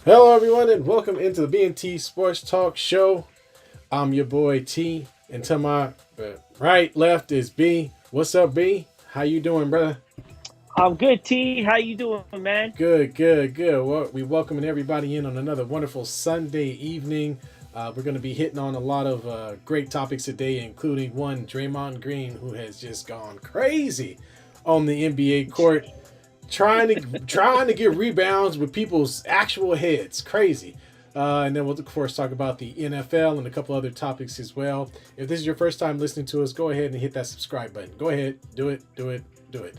Hello, everyone, and welcome into the B&T Sports Talk Show. I'm your boy T, and to my right, left is B. What's up, B? How you doing, brother? I'm good, T. How you doing, man? Good, good, good. Well, we welcoming everybody in on another wonderful Sunday evening. We're going to be hitting on a lot of great topics today, including one Draymond Green, who has just gone crazy on the NBA court, trying to get rebounds with people's actual heads. Crazy. And then we'll, of course, talk about the NFL and a couple other topics as well. If this is your first time listening to us, go ahead and hit that subscribe button. Go ahead, do it, do it, do it.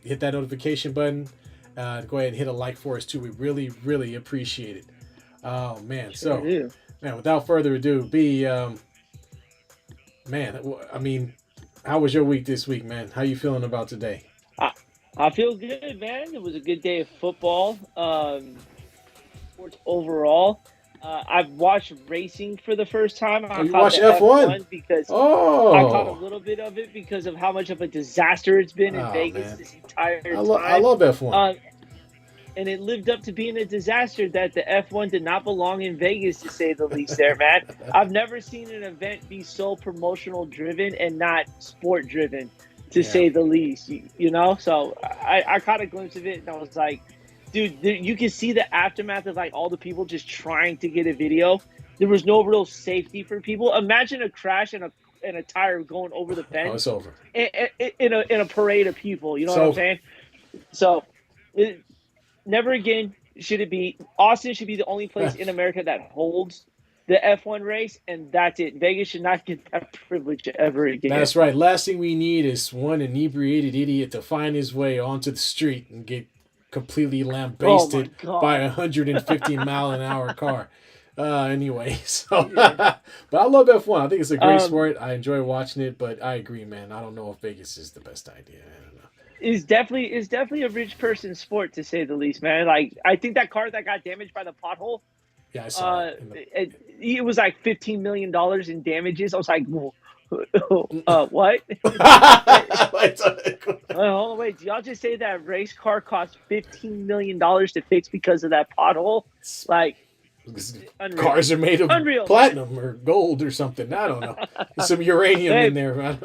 Hit that notification button. Go ahead and hit a like for us too. We really, really appreciate it. Oh man, Sure so do. man, without further ado, B, man, I mean, how was your week this week, man? How you feeling about today? I, I feel good, man. It was a good day of football. Sports overall. I've watched racing for the first time. Oh, I you caught watch the F1? F1 because I caught a Oh, little bit of it because of how much of a disaster it's been in oh Vegas man, this entire I time. love F1. Um, and it lived up to being a disaster that the F1 did not belong in Vegas, to say the least, there, man. I've never seen an event be so promotional driven and not sport driven, to Yeah, say the least, you know? So I caught a glimpse of it and I was like, dude, you can see the aftermath of like all the people just trying to get a video. There was no real safety for people. Imagine a crash and a tire going over the oh, it's fence over. in a parade of people. You know It's what I'm over. saying? So it, never again should it be. Austin should be the only place in America that holds the F1 race, and that's it. Vegas should not get that privilege ever again. That's right. Last thing we need is one inebriated idiot to find his way onto the street and get completely Oh my lambasted by a god. 150-mile-an-hour car. Anyway, so Yeah. but I love F1. I think it's a great Um, sport. I enjoy watching it, but I agree, man. I don't know if Vegas is the best idea. I don't know. is definitely a rich person's sport, to say the least, man. Like I think that car that got damaged by the pothole, Yeah, I saw it in the. it was like $15 million in damages. I was like, whoa, what? Hold on, wait. Do y'all just say that race car cost $15 million to fix because of that pothole? Like, unreal, Cars are made of unreal, man. platinum or gold or something. I don't know. There's some uranium in Hey, there.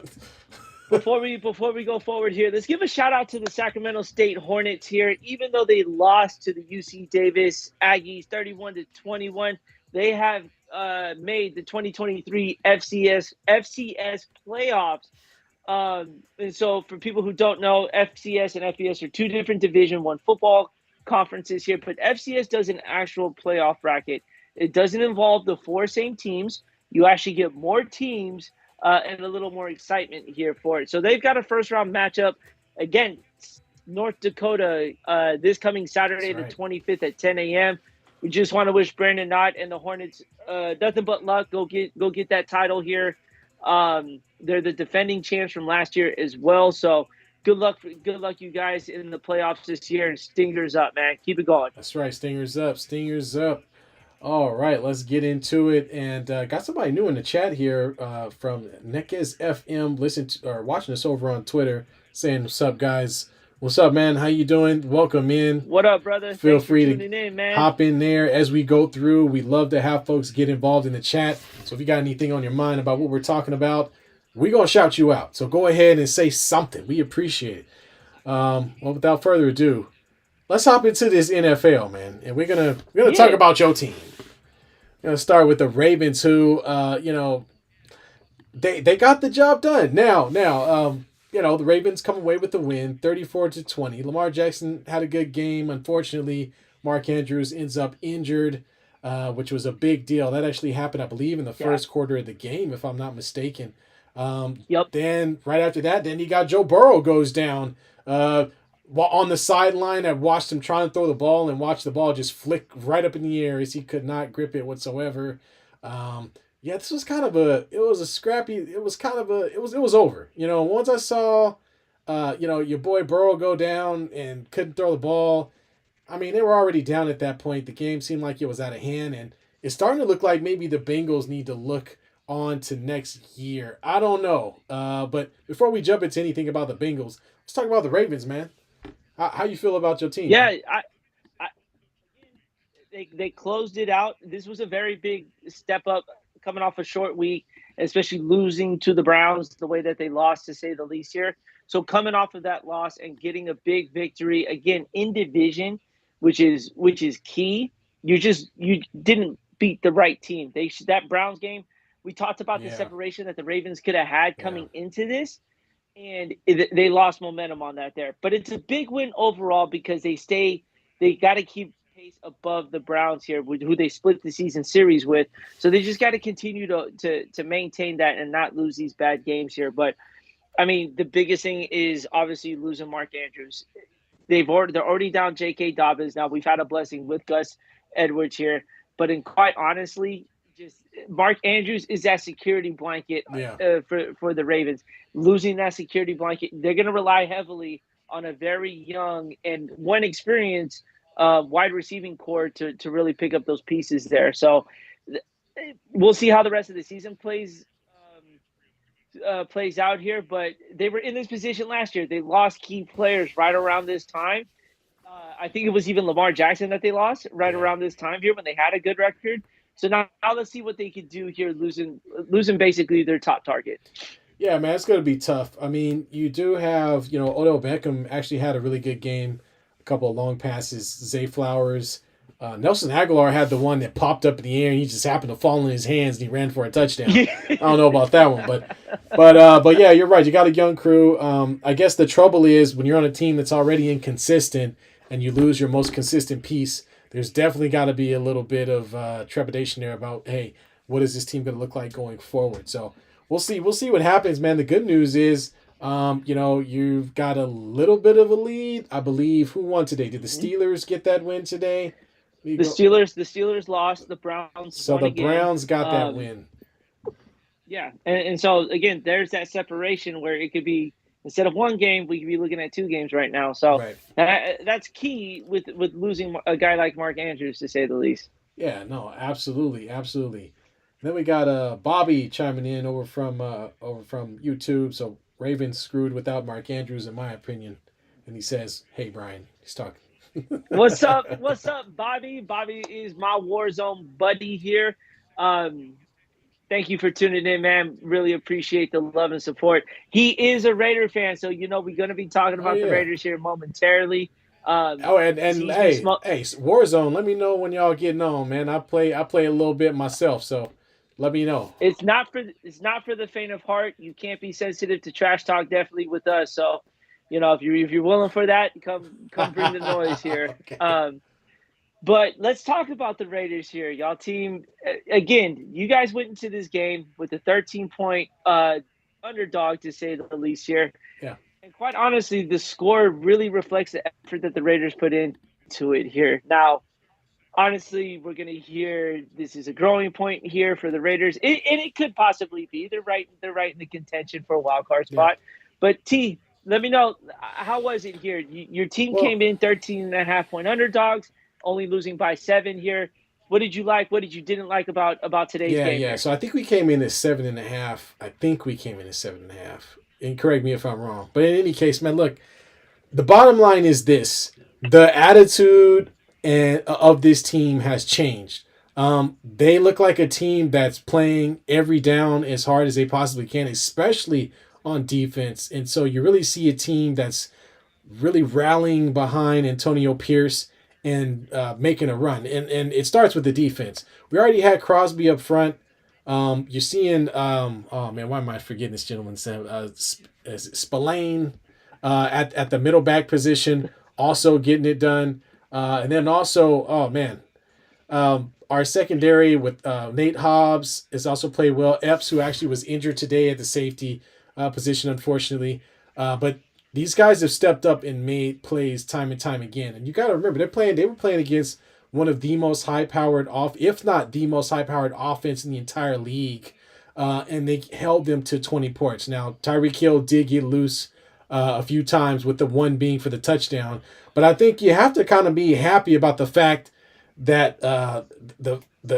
before we go forward here, let's give a shout out to the Sacramento State Hornets here. Even though they lost to the UC Davis Aggies 31-21, they have made the 2023 FCS playoffs. And so, for people who don't know, FCS and FBS are two different Division One football conferences here, but FCS does an actual playoff bracket. It doesn't involve the four same teams. You actually get more teams and a little more excitement here for it. So they've got a first round matchup against North Dakota this coming That's Saturday, the right. 25th at 10 a.m. We just want to wish Brandon Knott and the Hornets nothing but luck. Go get that title here. They're the defending champs from last year as well. So good luck, you guys in the playoffs this year. And Stingers up, man. Keep it going. That's right. Stingers up. Stingers up. All right, let's get into it. And got somebody new in the chat here from Nekez FM. Listen to, or watching us over on Twitter, saying, "What's up, guys? What's up, man? How you doing? Welcome in. What up, brother? Feel Thanks for free to tuning in, man. hop in there as we go through. We love to have folks get involved in the chat. So if you got anything on your mind about what we're talking about, we're gonna shout you out. So go ahead and say something. We appreciate it. Well, without further ado, let's hop into this NFL, man, and we're gonna talk Yeah. about your team. We're gonna start with the Ravens, who they got the job done. Now, the Ravens come away with the win, 34-20. Lamar Jackson had a good game. Unfortunately, Mark Andrews ends up injured, which was a big deal. That actually happened, I believe, in the Yeah. first quarter of the game, if I'm not mistaken. Yep. Then right after that, then you got Joe Burrow goes down. While on the sideline, I watched him trying to throw the ball and watched the ball just flick right up in the air as he could not grip it whatsoever. Yeah, this was kind of it was a scrappy, it was kind of it was over. Once I saw, your boy Burrow go down and couldn't throw the ball, I mean, they were already down at that point. The game seemed like it was out of hand, and it's starting to look like maybe the Bengals need to look on to next year. I don't know. But before we jump into anything about the Bengals, let's talk about the Ravens, man. How you feel about your team, Yeah. man? I they closed it out. This was a very big step up coming off a short week, especially losing to the Browns the way that they lost, to say the least here. So coming off of that loss and getting a big victory again in division, which is key. You didn't beat the right team. That Browns game, we talked about the Yeah. separation that the Ravens could have had Yeah. coming into this, and they lost momentum on that there. But it's a big win overall because they got to keep pace above the Browns here, who they split the season series with. So they just got to continue to maintain that and not lose these bad games here. But I mean, the biggest thing is obviously losing Mark Andrews. They're already down J.K. Dobbins. Now we've had a blessing with Gus Edwards here, but in quite honestly, just Mark Andrews is that security blanket Yeah. for the Ravens. Losing that security blanket, they're going to rely heavily on a very young and one experienced wide receiving core to really pick up those pieces there. So we'll see how the rest of the season plays out here. But they were in this position last year. They lost key players right around this time. I think it was even Lamar Jackson that they lost right Yeah. around this time here when they had a good record. So now let's see what they can do here, losing basically their top target. Yeah, man, it's going to be tough. I mean, you do have, Odell Beckham actually had a really good game, a couple of long passes. Zay Flowers, Nelson Aguilar had the one that popped up in the air and he just happened to fall in his hands and he ran for a touchdown. I don't know about that one, but yeah, you're right. You got a young crew. I guess the trouble is when you're on a team that's already inconsistent and you lose your most consistent piece, there's definitely got to be a little bit of trepidation there about, hey, what is this team going to look like going forward? So we'll see. We'll see what happens, man. The good news is, you've got a little bit of a lead. I believe. Who won today? Did the Steelers get that win today? The Steelers lost. The Browns So won the again. Browns got that win. Yeah, and so again, there's that separation where it could be instead of one game, we could be looking at two games right now. So Right. that's key with losing a guy like Mark Andrews, to say the least. Yeah. No. Absolutely. Absolutely. Then we got Bobby chiming in over from YouTube. So Ravens screwed without Mark Andrews, in my opinion. And he says, "Hey Brian, he's talking." What's up? What's up, Bobby? Bobby is my Warzone buddy here. Um, Thank you for tuning in, man. Really appreciate the love and support. He is a Raider fan, so we're going to be talking Oh about the yeah. Raiders here momentarily. Oh, and He's been hey, Warzone. Let me know when y'all getting on, man. I play a little bit myself, so let me know. It's not for the faint of heart. You can't be sensitive to trash talk, definitely with us. So, if you're willing for that, come bring the noise here. Okay. But let's talk about the Raiders here, y'all team. Again, you guys went into this game with a 13-point underdog, to say the least here. Yeah. And quite honestly, the score really reflects the effort that the Raiders put into it here. Now, honestly, we're going to hear this is a growing point here for the Raiders, and it could possibly be. They're right in the contention for a wild card Yeah. spot. But T, let me know, how was it here? Your team Well, came in 13.5-point underdogs, only losing by 7 here. What did you like? What did you didn't like about today's yeah, game yeah. here? So I think we came in at 7.5. I think we came in at 7.5. And correct me if I'm wrong. But in any case, man, look, the bottom line is this: the attitude of this team has changed. They look like a team that's playing every down as hard as they possibly can, especially on defense. And so you really see a team that's really rallying behind Antonio Pierce and making a run. And it starts with the defense. We already had Crosby up front. You're seeing, oh man, why am I forgetting this gentleman's name? Spillane at the middle back position, also getting it done. And then also, oh man, our secondary with Nate Hobbs has also played well. Epps, who actually was injured today at the safety position, unfortunately. But these guys have stepped up and made plays time and time again. And you got to remember, they were playing against one of the most high-powered if not the most high-powered offense in the entire league. And they held them to 20 points. Now, Tyreek Hill did get loose a few times, with the one being for the touchdown. But I think you have to kind of be happy about the fact that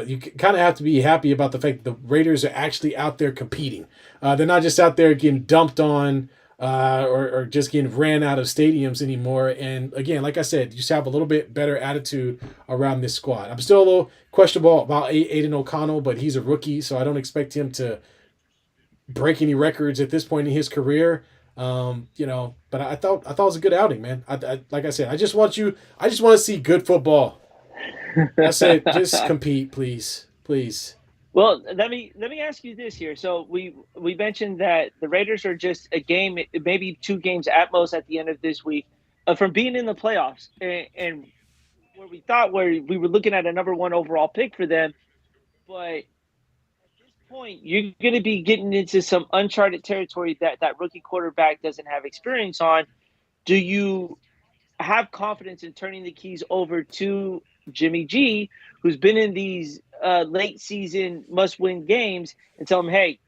you kind of have to be happy about the fact that the Raiders are actually out there competing. They're not just out there getting dumped on or just getting ran out of stadiums anymore. And again, like I said, you just have a little bit better attitude around this squad. I'm still a little questionable about Aiden O'Connell, but he's a rookie, so I don't expect him to break any records at this point in his career. But I thought it was a good outing, man. Like I said, I just want to see good football. That's it. Just compete, please, please. Well, let me ask you this here. So we mentioned that the Raiders are just a game, maybe two games at most at the end of this week, from being in the playoffs, and where we thought where we were looking at a number one overall pick for them, but at this point you're going to be getting into some uncharted territory that that rookie quarterback doesn't have experience on. Do you have confidence in turning the keys over to Jimmy G, who's been in these late season must win games, and tell him, hey,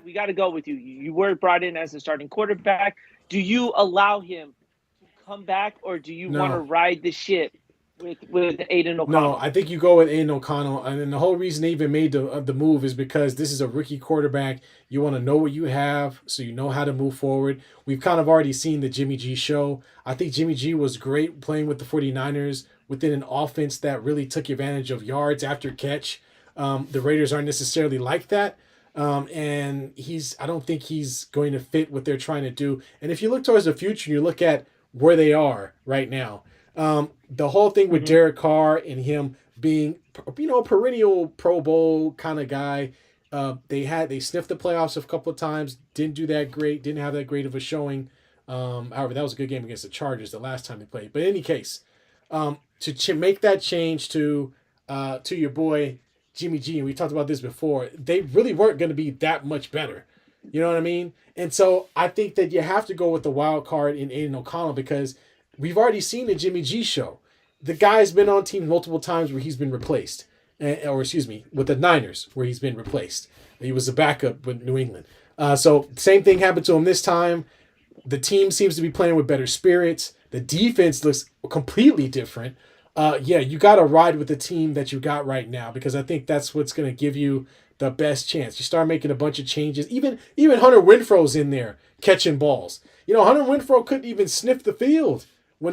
we got to go with you. You were brought in as a starting quarterback. Do you allow him to come back, or do you want to No, ride the ship with Aiden No, O'Connell? I think you go with Aiden O'Connell, and then the whole reason they even made the move is because this is a rookie quarterback. You want to know what you have, so you know how to move forward. We've kind of already seen the Jimmy G show. I think Jimmy G was great playing with the 49ers within an offense that really took advantage of yards after catch. The Raiders aren't necessarily like that. And I don't think he's going to fit what they're trying to do. And if you look towards the future, you look at where they are right now. The whole thing with Mm-hmm. Derek Carr and him being, perennial Pro Bowl kind of guy. They sniffed the playoffs a couple of times, didn't do that great, didn't have that great of a showing. However, that was a good game against the Chargers the last time they played. But in any case, make that change to your boy Jimmy G, and we talked about this before, they really weren't going to be that much better. You know what I mean? And so I think that you have to go with the wild card in Aiden O'Connell because we've already seen the Jimmy G show. The guy's been on teams multiple times where he's been replaced, or excuse me, with the Niners where he's been replaced. He was a backup with New England. So same thing happened to him this time. The team seems to be playing with better spirits. The defense looks completely different. Yeah, you got to ride with the team that you got right now because I think that's what's going to give you the best chance. You start making a bunch of changes. Even Hunter Winfrow's in there catching balls. Hunter Winfrow couldn't even sniff the field when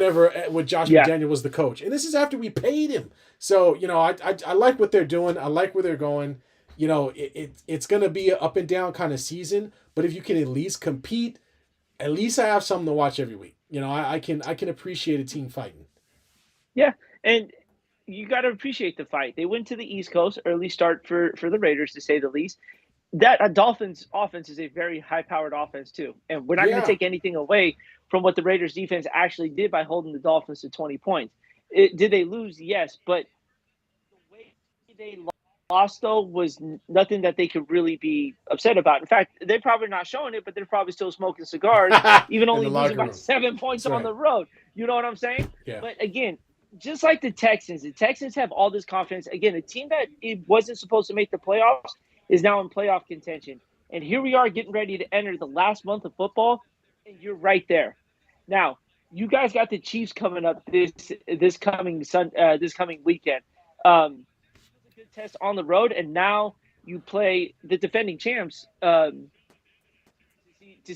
Josh Yeah, McDaniel was the coach, and this is after we paid him. So I like what they're doing. I like where they're going. It's going to be an up and down kind of season, but if you can at least compete, at least I have something to watch every week. I can appreciate a team fighting. yeah, and you got to appreciate the fight. They went to the East Coast, early start for the Raiders to say the least. That a Dolphins offense is a very high powered offense too, and we're not going to Yeah. take anything away from what the Raiders defense actually did by holding the Dolphins to 20 points. Did they lose? Yes, but the way they lost though was nothing that they could really be upset about. In fact, they're probably not showing it, but they're probably still smoking cigars, even In the only losing locker by room. 7 points That's on right. the road. You know what I'm saying? Yeah. But again, just like the Texans have all this confidence. Again, a team that it wasn't supposed to make the playoffs is now in playoff contention. And here we are getting ready to enter the last month of football, and you're right there. Now, you guys got the Chiefs coming up this coming weekend. It was a good test on the road, and now you play the defending champs to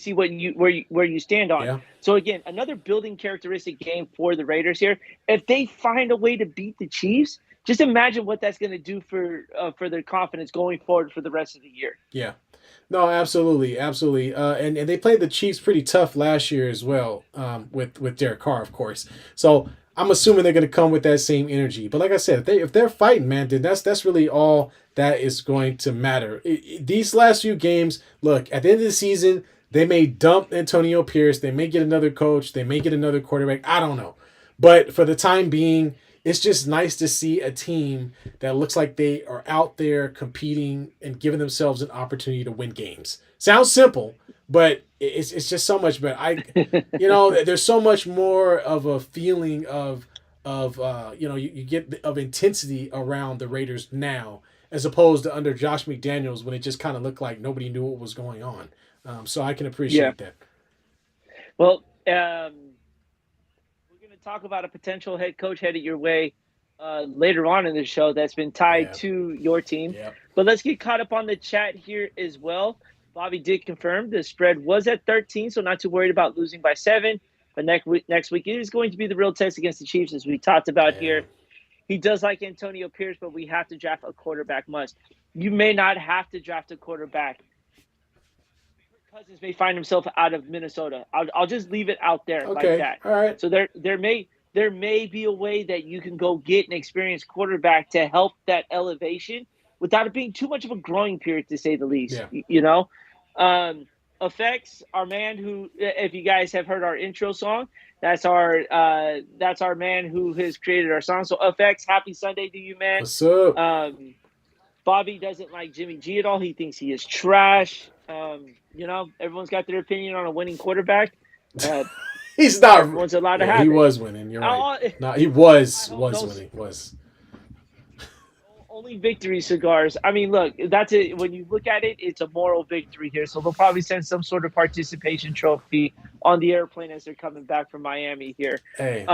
see where you stand on. Yeah. So again, another building characteristic game for the Raiders here. If they find a way to beat the Chiefs, just imagine what that's going to do for their confidence going forward for the rest of the year. Yeah. No, absolutely, absolutely. And they played the Chiefs pretty tough last year as well, with Derek Carr, of course. So I'm assuming they're going to come with that same energy. But like I said, if they're fighting, man, then that's really all that is going to matter. These last few games, look, at the end of the season, they may dump Antonio Pierce. They may get another coach. They may get another quarterback. I don't know. But for the time being, it's just nice to see a team that looks like they are out there competing and giving themselves an opportunity to win games. Sounds simple, but it's just so much better. There's so much more of a feeling you get of intensity around the Raiders now as opposed to under Josh McDaniels when it just kind of looked like nobody knew what was going on. So I can Yeah. appreciate that. Well, we're going to talk about a potential head coach headed your way later on in the show that's been tied Yeah. to your team. Yeah. But let's get caught up on the chat here as well. Bobby did confirm the spread was at 13, so not too worried about losing by 7. But next week it is going to be the real test against the Chiefs, as we talked about Yeah. here. He does like Antonio Pierce, but we have to draft a quarterback must. You may not have to draft a quarterback. Cousins may find himself out of Minnesota. I'll just leave it out there like Okay. that. All right. So there may be a way that you can go get an experienced quarterback to help that elevation without it being too much of a growing period, to say the least. Yeah. Um, Effects, our man who, if you guys have heard our intro song, that's our man who has created our song. So Effects, happy Sunday to you, man. What's up? Um, Bobby doesn't like Jimmy G at all. He thinks he is trash. Everyone's got their opinion on a winning quarterback. Uh, He's not. everyone's allowed to Yeah, he have it. was winning. You're right. I, No, he I was hope winning. Was. only victory cigars. I mean, look, that's it. When you look at it, it's a moral victory here. So they'll probably send some sort of participation trophy on the airplane as they're coming back from Miami here. Hey.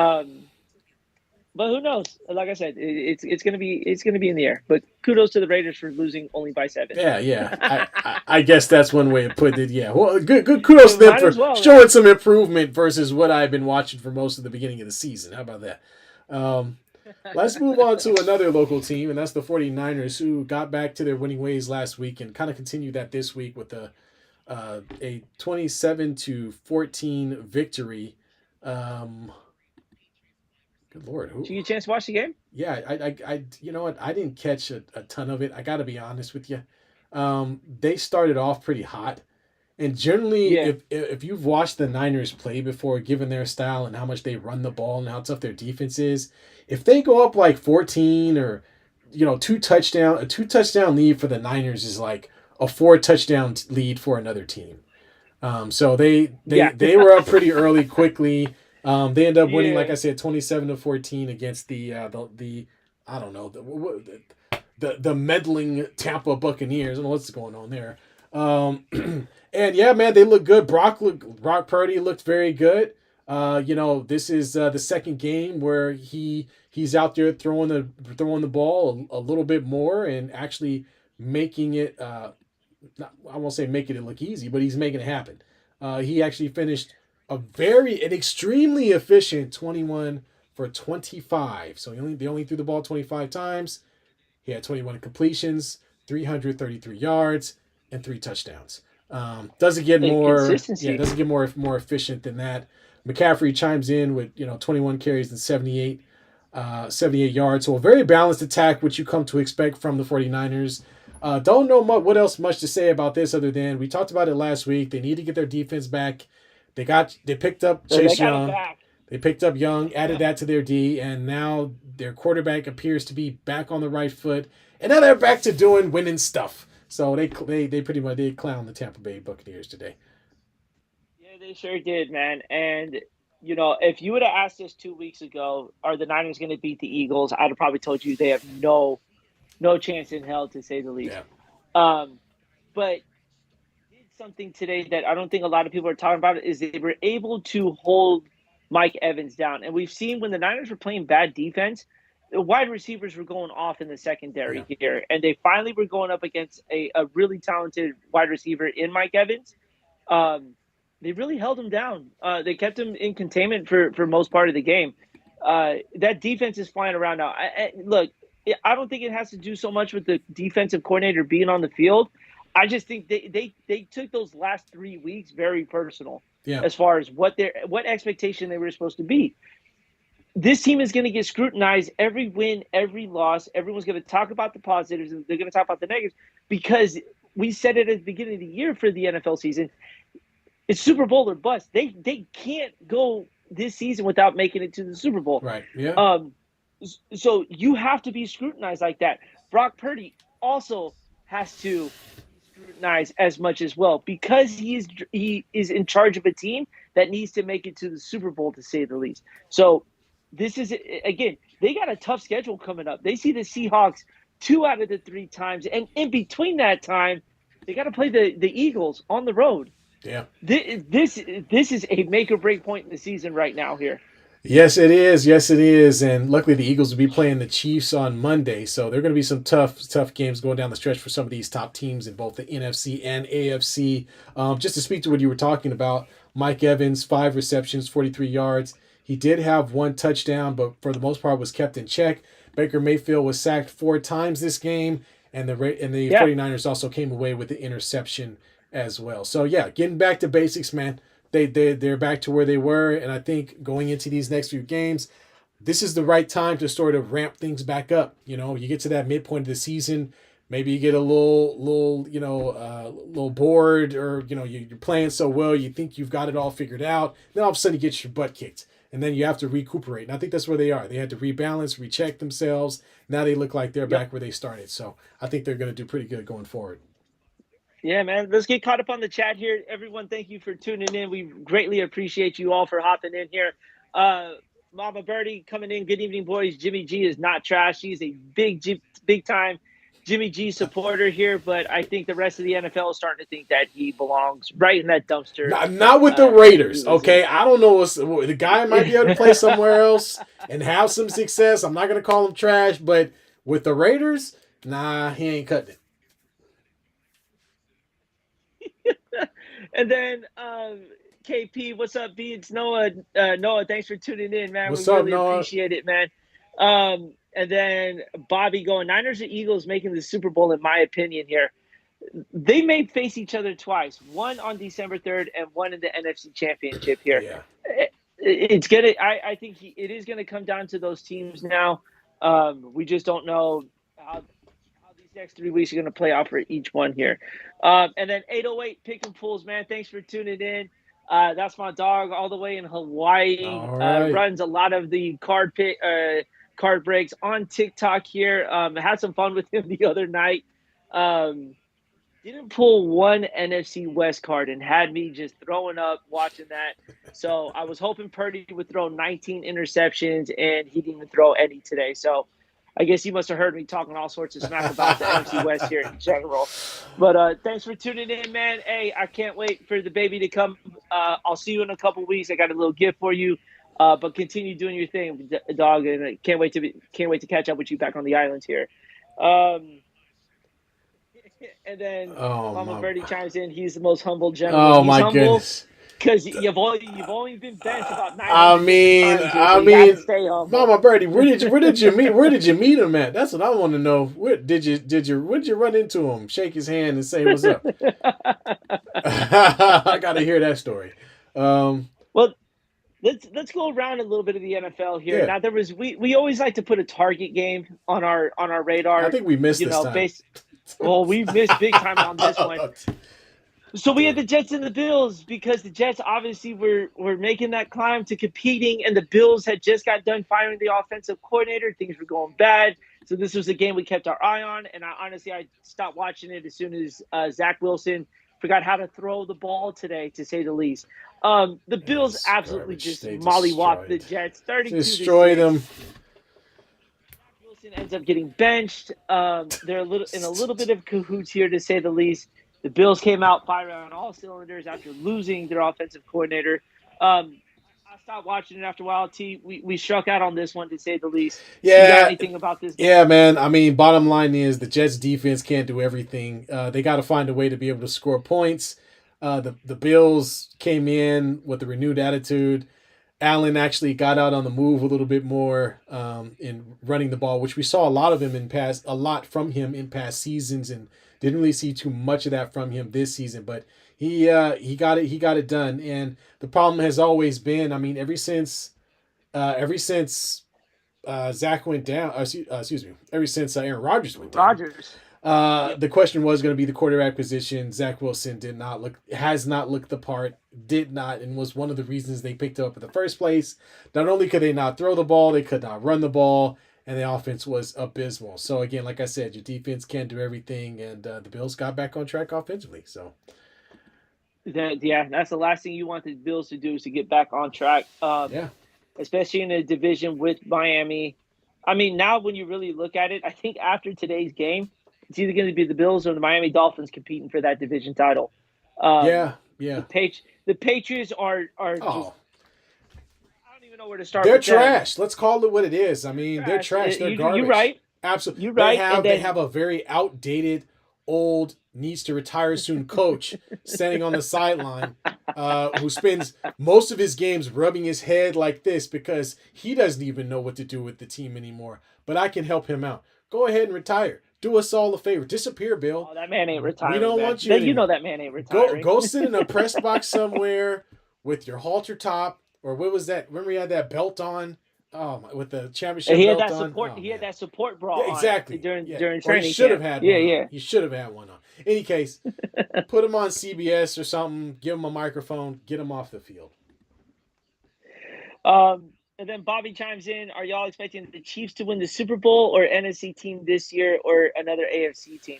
But who knows? Like I said, it's gonna be in the air. But kudos to the Raiders for losing only by 7. Yeah. I guess that's one way to put it. Yeah. Well, good kudos to them Might for as well, showing right? some improvement versus what I've been watching for most of the beginning of the season. How about that? Let's move on to another local team, and that's the 49ers, who got back to their winning ways last week and kind of continued that this week with a 27-14 victory. Good Lord. Did you get a chance to watch the game? Yeah, you know what? I didn't catch a ton of it. I got to be honest with you. They started off pretty hot, and generally, Yeah. if you've watched the Niners play before, given their style and how much they run the ball and how tough their defense is, if they go up like 14 or a two touchdown lead for the Niners is like a 4 touchdown lead for another team. So they were up pretty early quickly. They end up winning, like I said, 27-14 against the I don't know the meddling Tampa Buccaneers. I don't know what's going on there. And yeah, man, they look good. Brock Purdy looked very good. This is the second game where he's out there throwing the ball a little bit more and actually making it. I won't say making it look easy, but he's making it happen. He actually finished an extremely efficient 21 for 25. So they only threw the ball 25 times. He had 21 completions, 333 yards, and 3 touchdowns. Doesn't get more more efficient than that. McCaffrey chimes in with 21 carries and 78 yards. So a very balanced attack, which you come to expect from the 49ers. Don't know what else much to say about this other than we talked about it last week. They need to get their defense back. They picked up Chase Young. They picked up Young, added that to their D, and now their quarterback appears to be back on the right foot. And now they're back to doing winning stuff. So they pretty much did clown the Tampa Bay Buccaneers today. Yeah, they sure did, man. And if you would have asked us 2 weeks ago, are the Niners going to beat the Eagles? I'd have probably told you they have no chance in hell, to say the least. Yeah. But did something today that I don't think a lot of people are talking about is they were able to hold Mike Evans down. And we've seen when the Niners were playing bad defense, the wide receivers were going off in the secondary here. And they finally were going up against a really talented wide receiver in Mike Evans. They really held him down. They kept him in containment for most part of the game. That defense is flying around now. Look, I don't think it has to do so much with the defensive coordinator being on the field. I just think they took those last 3 weeks very personal as far as what expectation they were supposed to be. This team is going to get scrutinized every win, every loss. Everyone's going to talk about the positives and they're going to talk about the negatives because we said it at the beginning of the year for the NFL season. It's Super Bowl or bust. They can't go this season without making it to the Super Bowl. Right. Yeah. So you have to be scrutinized like that. Brock Purdy also has to be scrutinized as much as well because he is in charge of a team that needs to make it to the Super Bowl, to say the least. So this is, again, they got a tough schedule coming up. They see the Seahawks 2 out of the 3 times, and in between that time, they got to play the Eagles on the road. Yeah. This is a make or break point in the season right now here. Yes, it is. Yes, it is. And luckily, the Eagles will be playing the Chiefs on Monday, so they're going to be some tough games going down the stretch for some of these top teams in both the NFC and AFC. Just to speak to what you were talking about, Mike Evans, 5 receptions, 43 yards. He did have one touchdown, but for the most part was kept in check. Baker Mayfield was sacked 4 times this game, and the Yeah. 49ers also came away with the interception as well. So yeah, getting back to basics, man. They're back to where they were, and I think going into these next few games, this is the right time to sort of ramp things back up. You know, you get to that midpoint of the season, maybe you get a little bored, or you're playing so well, you think you've got it all figured out. Then all of a sudden, you get your butt kicked, and then you have to recuperate. And I think that's where they are. They had to rebalance, recheck themselves. Now they look like they're Yep. back where they started. So I think they're going to do pretty good going forward. Yeah, man. Let's get caught up on the chat here. Everyone, thank you for tuning in. We greatly appreciate you all for hopping in here. Uh, Mama Birdie coming in. Good evening, boys. Jimmy G is not trash. He's a big time Jimmy G supporter here, but I think the rest of the NFL is starting to think that he belongs right in that dumpster Not with the that he Raiders, was in. okay? I don't know. The guy might be able to play somewhere else and have some success. I'm not going to call him trash, but with the Raiders, nah, he ain't cutting it. And then KP, what's up, B? It's Noah. Noah, thanks for tuning in, man. We What's up, really Noah? appreciate it, man. And then Bobby going Niners or Eagles making the Super Bowl, in my opinion. Here, they may face each other twice. One on December 3rd, and one in the NFC Championship. Here, Yeah. it's gonna. I think it is gonna come down to those teams now. We just don't know how these next 3 weeks are going to play out for each one here. And then 808 Pick and Pools, man. Thanks for tuning in. That's my dog all the way in Hawaii. All right. Runs a lot of the card breaks on TikTok here. I had some fun with him the other night. Um, didn't pull one NFC West card and had me just throwing up watching that. So I was hoping Purdy would throw 19 interceptions, and he didn't even throw any today. So I guess you must have heard me talking all sorts of smack about the NFC West here in general. But thanks for tuning in, man. Hey, I can't wait for the baby to come. I'll see you in a couple weeks. I got a little gift for you. But continue doing your thing, dog, and I can't wait to catch up with you back on the islands here. Um, and then Oh Mama my. Birdie chimes in. He's the most humble gentleman. Oh He's my humble goodness. because you've only been benched about I 900 different mean, times here, so I you got to mean, stay humble. Mama Birdie, where did you meet him at? That's what I want to know. Where did you run into him? Shake his hand and say what's up. I got to hear that story. Um, Well, let's go around a little bit of the NFL here. yeah, Now we always like to put a target game on our I radar. think we missed You this know, time. base. Well, we missed big time on this one. So we had Did. the Jets and the Bills because the Jets obviously were making that climb to competing, and the Bills had just got done firing the offensive coordinator. Things were going bad, so this was a game we kept our eye on. And I stopped watching it as soon as Zach Wilson forgot how to throw the ball today, to say the least. The Bills Yes, absolutely garbage. just They mollywopped the destroyed. Jets, 32 to Destroyed six. them. Wilson ends up getting benched. They're in a little bit of cahoots here, to say the least. The Bills came out firing on all cylinders after losing their offensive coordinator. I stopped watching it after a while. We struck out on this one, to say the least. You got Yeah, anything about this game? yeah, man. I mean, bottom line is the Jets defense can't do everything. They got to find a way to be able to score points. The Bills came in with a renewed attitude. Allen actually got out on the move a little bit more in running the ball, which we saw a lot from him in past seasons, and didn't really see too much of that from him this season. But he got it done. And the problem has always been, I mean, ever since Zach went down, excuse me, ever since Aaron Rodgers went down, Rodgers. the question was going to be the quarterback position. Zach Wilson has not looked the part, did not, and was one of the reasons they picked him up in the first place. Not only could they not throw the ball, they could not run the ball, and the offense was abysmal. So again, like I said, your defense can't do everything, and the Bills got back on track offensively. So Yeah, that's the last thing you want the Bills to do, is to get back on track. yeah, Especially in a division with Miami. I mean, now when you really look at it, I think after today's game, it's either going to be the Bills or the Miami Dolphins competing for that division title. Um, yeah, yeah. the Patriots are just. Oh, I don't even know where to start They're with them. trash. Let's call it what it is. I mean, they're trash. They're garbage. You're right. Absolutely. You're right. They have a very outdated, old, needs to retire soon coach standing on the sideline, who spends most of his games rubbing his head like this because he doesn't even know what to do with the team anymore. But I can help him out. Go ahead and retire. Do us all a favor. Disappear, Bill. Oh, that man ain't retiring. We don't man. want you. You know that man ain't retiring. Go sit in a press box somewhere with your halter top, or what was that? Remember, he had that belt on. Oh, with the championship he had belt that on. support. Oh, he had that support bra on exactly during Or training. He should have had one. Yeah. On. He should have had one on. Any case, put him on CBS or something. Give him a microphone. Get him off the field. And then Bobby chimes in. Are y'all expecting the Chiefs to win the Super Bowl or NFC team this year or another AFC team?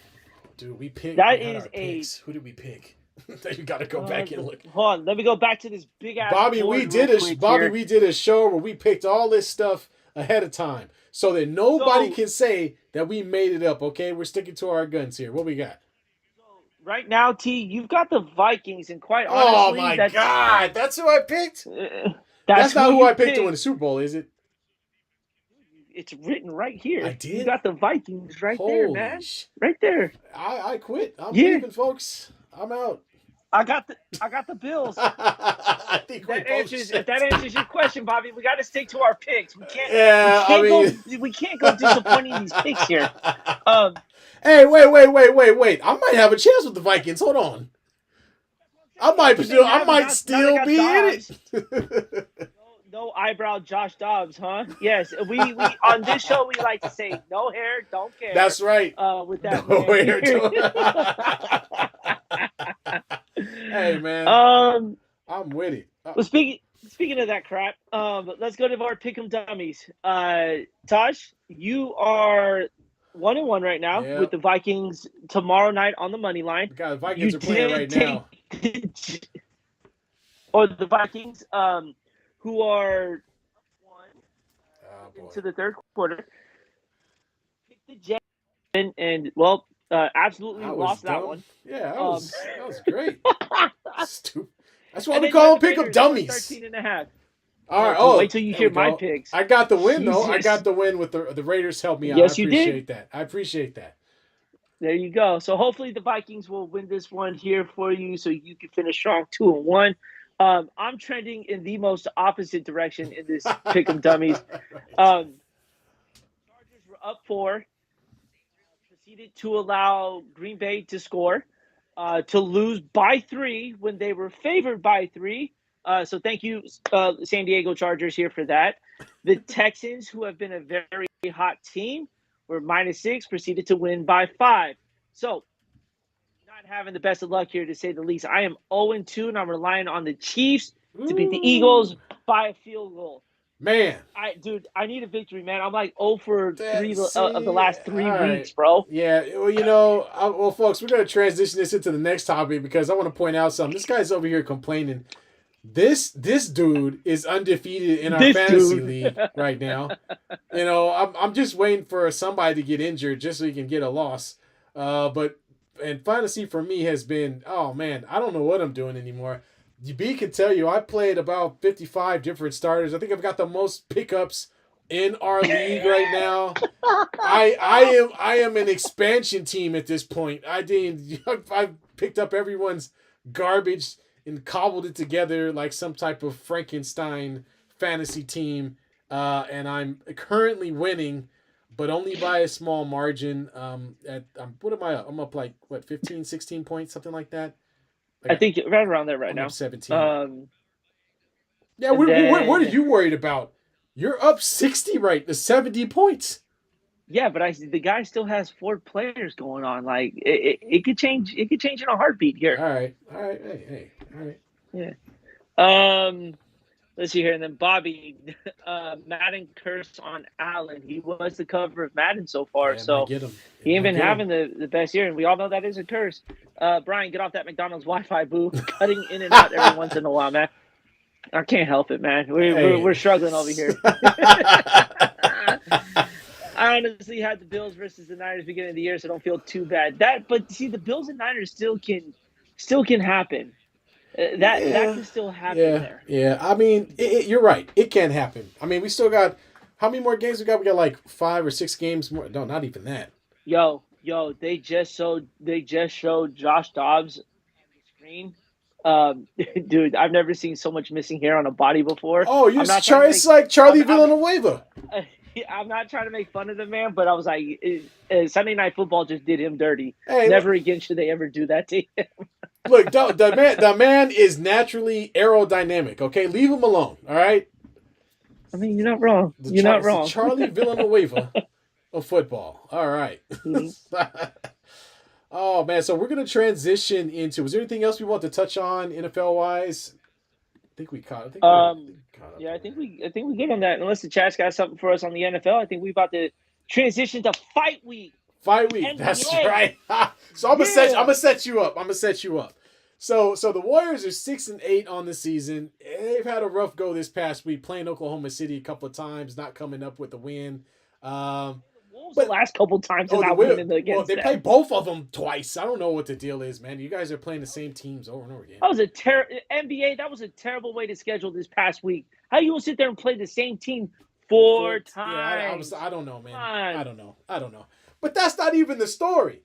Dude, we picked. That we is picks. Who did we pick? You got to go back and look. Hold on, let me go back to this big ass. Bobby, we did a show where we picked all this stuff ahead of time, so that nobody can say that we made it up. Okay, we're sticking to our guns here. What we got? Right now, T, you've got the Vikings, and quite honestly, oh my God, that's who I picked. That's not who I picked to win the Super Bowl, is it? It's written right here. I did. You got the Vikings right there, man. Right there. I quit. I'm leaving, folks. I'm out. I got the Bills. I think if that answers your question, Bobby, we got to stick to our picks. We can't. We can't go disappointing these picks here. Hey, wait! I might have a chance with the Vikings. Hold on. I might still be in it. No eyebrow Josh Dobbs, huh? Yes, we on this show we like to say no hair, don't care. That's right. With that, no hair, Hey man, I'm with it. Well, speaking of that crap, let's go to our pick'em dummies. Tosh, you are 1-1 right now with the Vikings tomorrow night on the money line. The Vikings are playing right now. Or the Vikings, who are into the third quarter. Picked the Jets and absolutely lost that one. Yeah, that was great. Stupid. That's why we call them pick-up dummies. 13.5. All right. Wait till you hear my picks. I got the win though. I got the win with the Raiders. Helped me out. Yes, I appreciate that. I appreciate that. There you go. So hopefully the Vikings will win this one here for you, so you can finish strong 2-1. I'm trending in the most opposite direction in this pick'em dummies. Chargers were up 4. Proceeded to allow Green Bay to score, to lose by 3 when they were favored by 3. So thank you, San Diego Chargers, here for that. The Texans, who have been a very hot team, were -6, proceeded to win by 5. So not having the best of luck here, to say the least. I am 0-2, and I'm relying on the Chiefs to beat the Eagles by a field goal. Man, I need a victory, man. I'm like 0 for 3 of the last 3 weeks, bro. Yeah, well, folks, we're gonna transition this into the next topic because I want to point out something. This guy's over here complaining. This dude is undefeated in our fantasy league right now. I'm just waiting for somebody to get injured just so he can get a loss. And fantasy for me has been, oh man, I don't know what I'm doing anymore. B can tell you I played about 55 different starters. I think I've got the most pickups in our league right now. I am an expansion team at this point. I've picked up everyone's garbage and cobbled it together like some type of Frankenstein fantasy team. And I'm currently winning, but only by a small margin. What am I up? I'm up 15, 16 points, something like that. I think right around there right now. 17. Yeah, what are you worried about? You're up 60 to 70 points. Yeah, but the guy still has 4 players going on. Like it could change. It could change in a heartbeat here. All right. Hey. All right. Yeah. Let's see here, and then Bobby, Madden curse on Allen. He was the cover of Madden so far, so he ain't been having the best year, and we all know that is a curse. Brian, get off that McDonald's Wi-Fi, boo. Cutting in and out every once in a while, man. I can't help it, man. We're struggling over here. I honestly had the Bills versus the Niners beginning of the year, so don't feel too bad. But see, the Bills and Niners still can happen. That Yeah, can still happen yeah, there. yeah. I mean, you're right. It can happen. I mean, we still got how many more games we got? We got like 5 or 6 games more. No, not even that. Yo, they just showed Josh Dobbs on the screen. Dude, I've never seen so much missing hair on a body before. Oh, I'm not trying to It's make like Charlie I'm Villanueva. I'm not trying to make fun of the man, but I was like, Sunday Night Football just did him dirty. Hey, look, Never again should they ever do that to him. look, the man is naturally aerodynamic. Okay, leave him alone. All right, I mean, you're not wrong. the You're not It's the wrong. Charlie Villanueva of football. All right. Mhm. Oh man, so we're gonna transition into. Was there anything else we want to touch on NFL wise? I think we caught. I think Um, we caught up yeah, there. I think we good on that. Unless the chat's got something for us on the NFL, I think we about to transition to fight week, Fight week. That's NBA. right. So I'm gonna set. I'm Yeah. gonna set you up. I'm gonna set you up. So the Warriors are 6-8 on the season. They've had a rough go this past week, playing Oklahoma City a couple of times, not coming up with a win. The Wolves the But last couple times and oh, not winning well, against they play them. both of them twice. I don't know what the deal is, man. You guys are playing the same teams over and over again. That was NBA. That was a terrible way to schedule this past week. How you will sit there and play the same team four Yeah, times? I don't know, Come man. on. I don't know. But that's not even the story.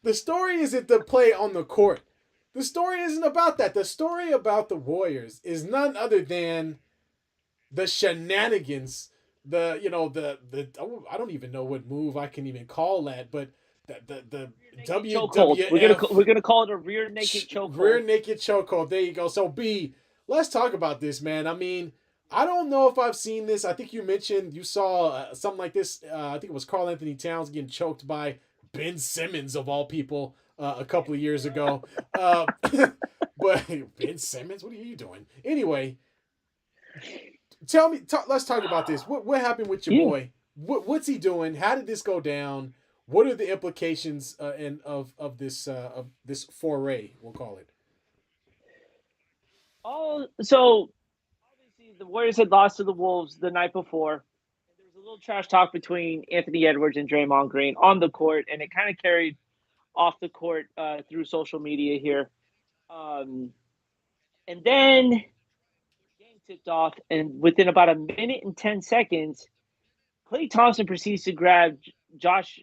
The story isn't the play on the court. The story isn't about that. The story about the Warriors is none other than the shenanigans. I don't even know what move I can even call that, but the Naked chokehold. WWF We're gonna call it a rear naked rear chokehold. naked chokehold. There you go. So B, let's talk about this, man. I mean, I don't know if I've seen this. I think you mentioned you saw something like this. I think it was Carl Anthony Towns getting choked by Ben Simmons of all people a couple of years ago. But Ben Simmons, what are you doing? Anyway, let's talk about this. What happened with your Yeah. boy? What's he doing? How did this go down? What are the implications of this foray? We'll call it. So obviously the Warriors had lost to the Wolves the night before. There was a little trash talk between Anthony Edwards and Draymond Green on the court, and it kind of carried off the court through social media here. Um, and then the game tipped off, and within about a minute and 10 seconds, Klay Thompson proceeds to grab Josh.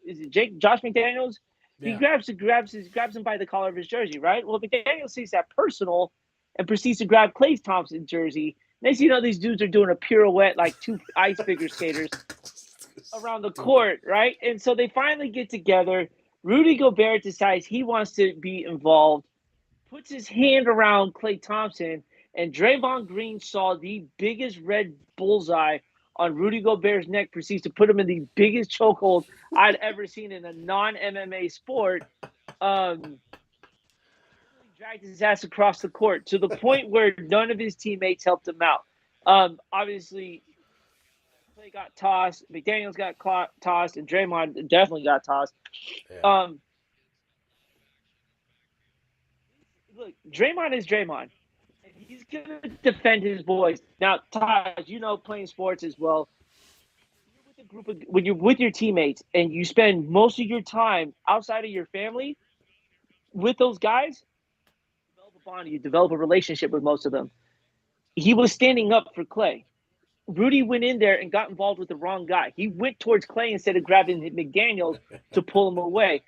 Is it Jake? Josh McDaniels. He Yeah. grabs him by the collar of his jersey, right? Well, McDaniels sees that personal and proceeds to grab Klay Thompson's jersey. Next, you know, these dudes are doing a pirouette like two ice figure skaters around the court, right? And so they finally get together. Rudy Gobert decides he wants to be involved, puts his hand around Klay Thompson, and Draymond Green saw the biggest red bullseye on Rudy Gobert's neck, proceeds to put him in the biggest chokehold I'd ever seen in a non MMA sport. Um, Dragged his ass across the court to the point where none of his teammates helped him out. Obviously, Clay got tossed, McDaniels got tossed, and Draymond definitely got tossed. Yeah. Um, Look, Draymond is Draymond. And he's gonna defend his boys. Now, Taj, you know, playing sports as well. When you're with your teammates and you spend most of your time outside of your family with those guys, you develop a bond, you develop a relationship with most of them. He was standing up for Clay. Rudy went in there and got involved with the wrong guy. He went towards Clay instead of grabbing McDaniels to pull him away.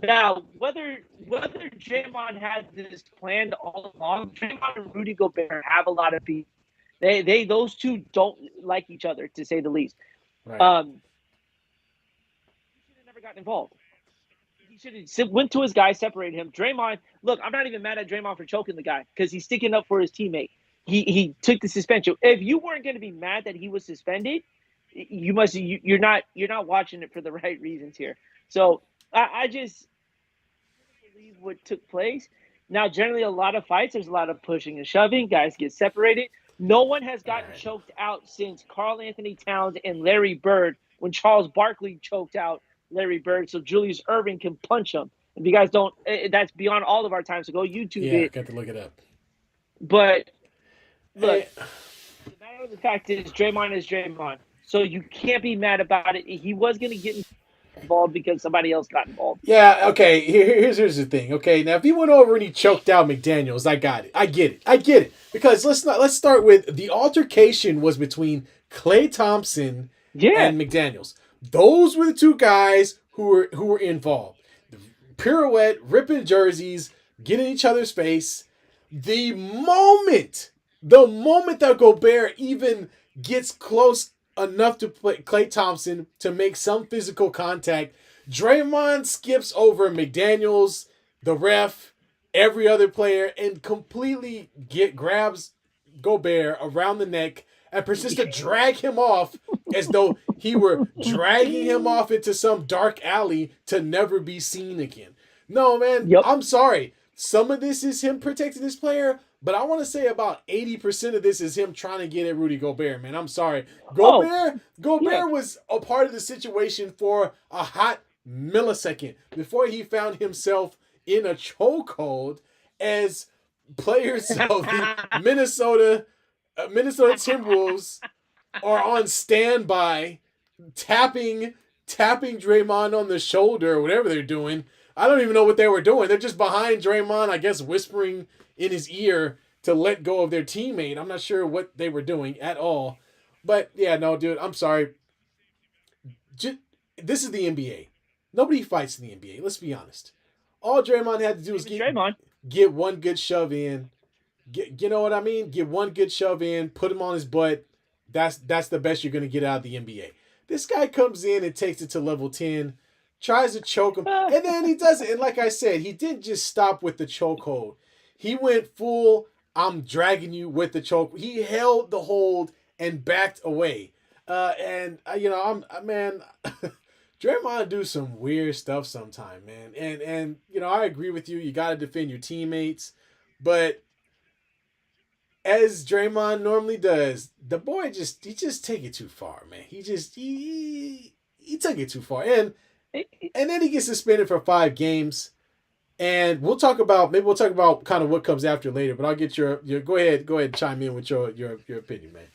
Now, whether Draymond had this planned all along, Draymond and Rudy Gobert have a lot of beef. Those two don't like each other, to say the least. Right. He should have never gotten involved. He should have went to his guy, separated him. Draymond, look, I'm not even mad at Draymond for choking the guy because he's sticking up for his teammate. He took the suspension. If you weren't going to be mad that he was suspended, you're not watching it for the right reasons here. So I just believe what took place. Now, generally, a lot of fights, there's a lot of pushing and shoving. Guys get separated. No one has All gotten right. choked out since Carl Anthony Towns and Larry Bird when Charles Barkley choked out Larry Bird so Julius Erving can punch him. If you guys don't, that's beyond all of our time, so go YouTube Yeah, it. got to look it up. But look, Hey, the matter of the fact is Draymond is Draymond. So you can't be mad about it. He was going to get involved because somebody else got involved. Yeah, okay. Here's the thing. Okay, now if he went over and he choked out McDaniels, I got it. I get it. I get it. Because let's start with the altercation was between Klay Thompson Yeah. and McDaniels. Those were the two guys who were involved. The pirouette, ripping jerseys, getting each other's face. The moment that Gobert even gets close enough to play Klay Thompson to make some physical contact, Draymond skips over McDaniels, the ref, every other player, and completely grabs Gobert around the neck and proceeds to drag him off as though he were dragging him off into some dark alley to never be seen again. No, man, Yep. I'm sorry. Some of this is him protecting his player, but I want to say about 80% of this is him trying to get at Rudy Gobert, man. I'm sorry. Gobert yeah. was a part of the situation for a hot millisecond before he found himself in a chokehold as players of the Minnesota Timberwolves are on standby tapping Draymond on the shoulder or whatever they're doing. I don't even know what they were doing. They're just behind Draymond, I guess, whispering in his ear to let go of their teammate. I'm not sure what they were doing at all. But yeah, no, dude, I'm sorry. This is the NBA. Nobody fights in the NBA. Let's be honest. All Draymond had to do was get one good shove in. You know what I mean? Get one good shove in, put him on his butt. That's the best you're going to get out of the NBA. This guy comes in and takes it to level 10, tries to choke him, and then he does it. And like I said, he didn't just stop with the chokehold. He went full, I'm dragging you with the choke. He held the hold and backed away. Man, Draymond do some weird stuff sometime, man. And I agree with you. You got to defend your teammates, but as Draymond normally does, the boy just take it too far, man. He took it too far, and then he gets suspended for 5 games. And we'll talk about kind of what comes after later. But I'll get your go ahead and chime in with your opinion, man.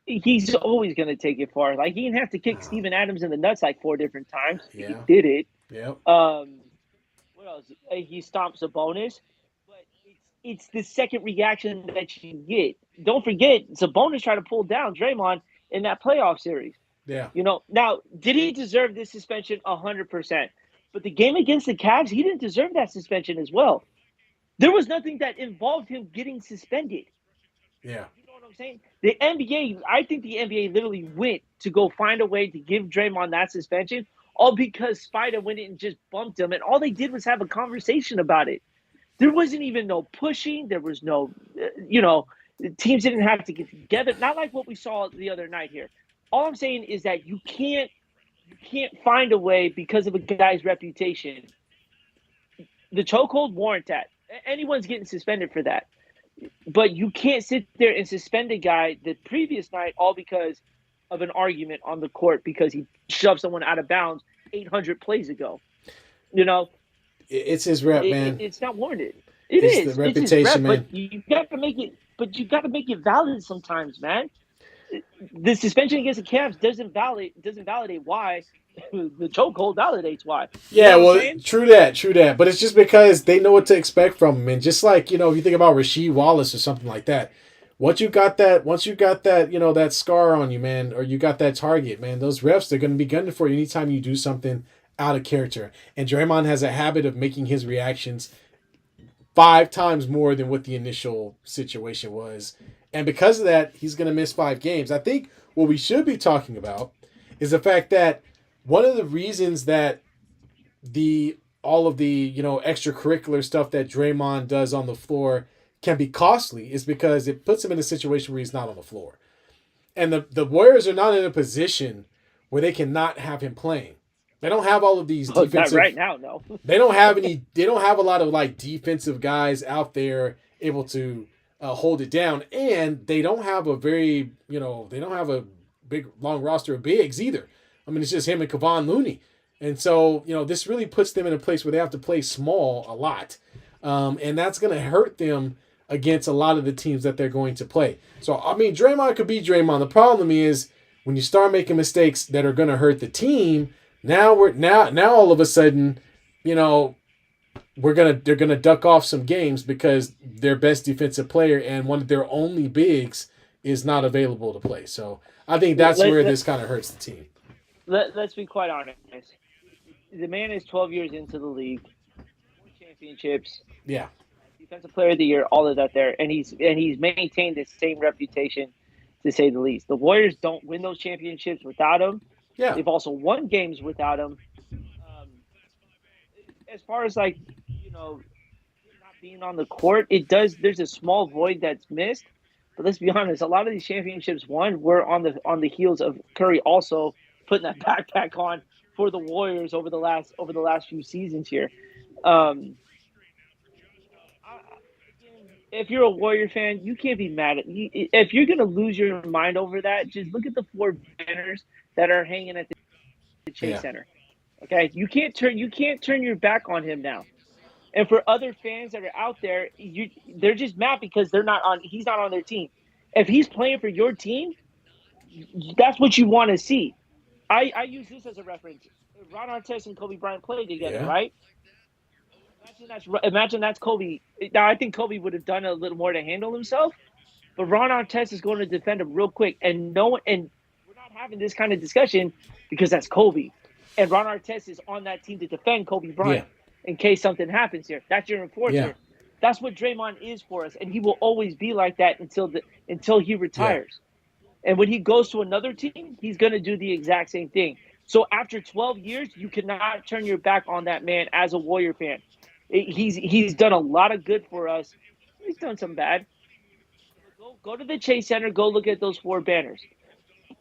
He's always going to take it far. Like, he didn't have to kick Steven Adams in the nuts like 4 different times. Yeah. He did it. Yeah. What else? He stomps a bonus. But it's the second reaction that you get. Don't forget, Sabonis tried to pull down Draymond in that playoff series. Yeah. Now, did he deserve this suspension? 100%. But the game against the Cavs, he didn't deserve that suspension as well. There was nothing that involved him getting suspended. Yeah. You know what I'm saying? The NBA, I think the NBA literally went to go find a way to give Draymond that suspension, all because Spider went in and just bumped him, and all they did was have a conversation about it. There wasn't even no pushing. There was no, teams didn't have to get together. Not like what we saw the other night here. All I'm saying is that you can't find a way because of a guy's reputation. The chokehold warrant that. Anyone's getting suspended for that. But you can't sit there and suspend a guy the previous night all because of an argument on the court because he shoved someone out of bounds 800 plays ago. It's his rep, man. It's not warranted. It's the reputation, it's his rep, man. But you got to make it. But you got to make it valid sometimes, man. The suspension against the Cavs doesn't validate why the chokehold validates why. Yeah, well, true that. But it's just because they know what to expect from him, and just like if you think about Rasheed Wallace or something like that, once you got that, that scar on you, man, or you got that target, man, those refs they're going to be gunning for you anytime you do something out of character. And Draymond has a habit of making his reactions 5 times more than what the initial situation was. And because of that, he's going to miss 5 games. I think what we should be talking about is the fact that one of the reasons that all of the extracurricular stuff that Draymond does on the floor can be costly is because it puts him in a situation where he's not on the floor. And the Warriors are not in a position where they cannot have him playing. They don't have all of these defensive. Not right now, no. They don't have any. They don't have a lot of like defensive guys out there able to hold it down, and they don't have a very they don't have a big long roster of bigs either. I mean, it's just him and Kevon Looney, and so this really puts them in a place where they have to play small a lot, and that's going to hurt them against a lot of the teams that they're going to play. So I mean, Draymond could be Draymond. The problem is when you start making mistakes that are going to hurt the team, now all of a sudden, you know, they're gonna duck off some games because their best defensive player and one of their only bigs is not available to play. So I think that's let, where let, this kind of hurts the team. let's be quite honest. The man is 12 years into the league, 4 championships, Yeah, defensive player of the year, all of that there, and he's maintained the same reputation, to say the least. The Warriors don't win those championships without him. yeah, They've also won games without him. Um, as far as like you know, not being on the court, it does. There's a small void that's missed. But let's be honest, a lot of these championships won were on the heels of Curry also putting that backpack on for the Warriors over the last few seasons here. Um, again, if you're a Warrior fan, you can't be mad at you. If you're gonna lose your mind over that, just look at the 4 banners that are hanging at the Chase yeah, Center. Okay, you can't turn your back on him now. And for other fans that are out there, they're just mad because they're not on. He's not on their team. If he's playing for your team, that's what you want to see. I use this as a reference. Ron Artest and Kobe Bryant played together, yeah, right? Imagine that's Kobe. Now I think Kobe would have done a little more to handle himself, but Ron Artest is going to defend him real quick, and no one, and we're not having this kind of discussion because that's Kobe, and Ron Artest is on that team to defend Kobe yeah, Bryant in case something happens here. That's your yeah, enforcer. That's what Draymond is for us, and he will always be like that until he yeah, retires. And when he goes to another team, he's going to do the exact same thing. So after 12 years, you cannot turn your back on that man as a Warrior fan. He's done a lot of good for us. He's done some bad. Go to the Chase Center. Go look at those 4 banners.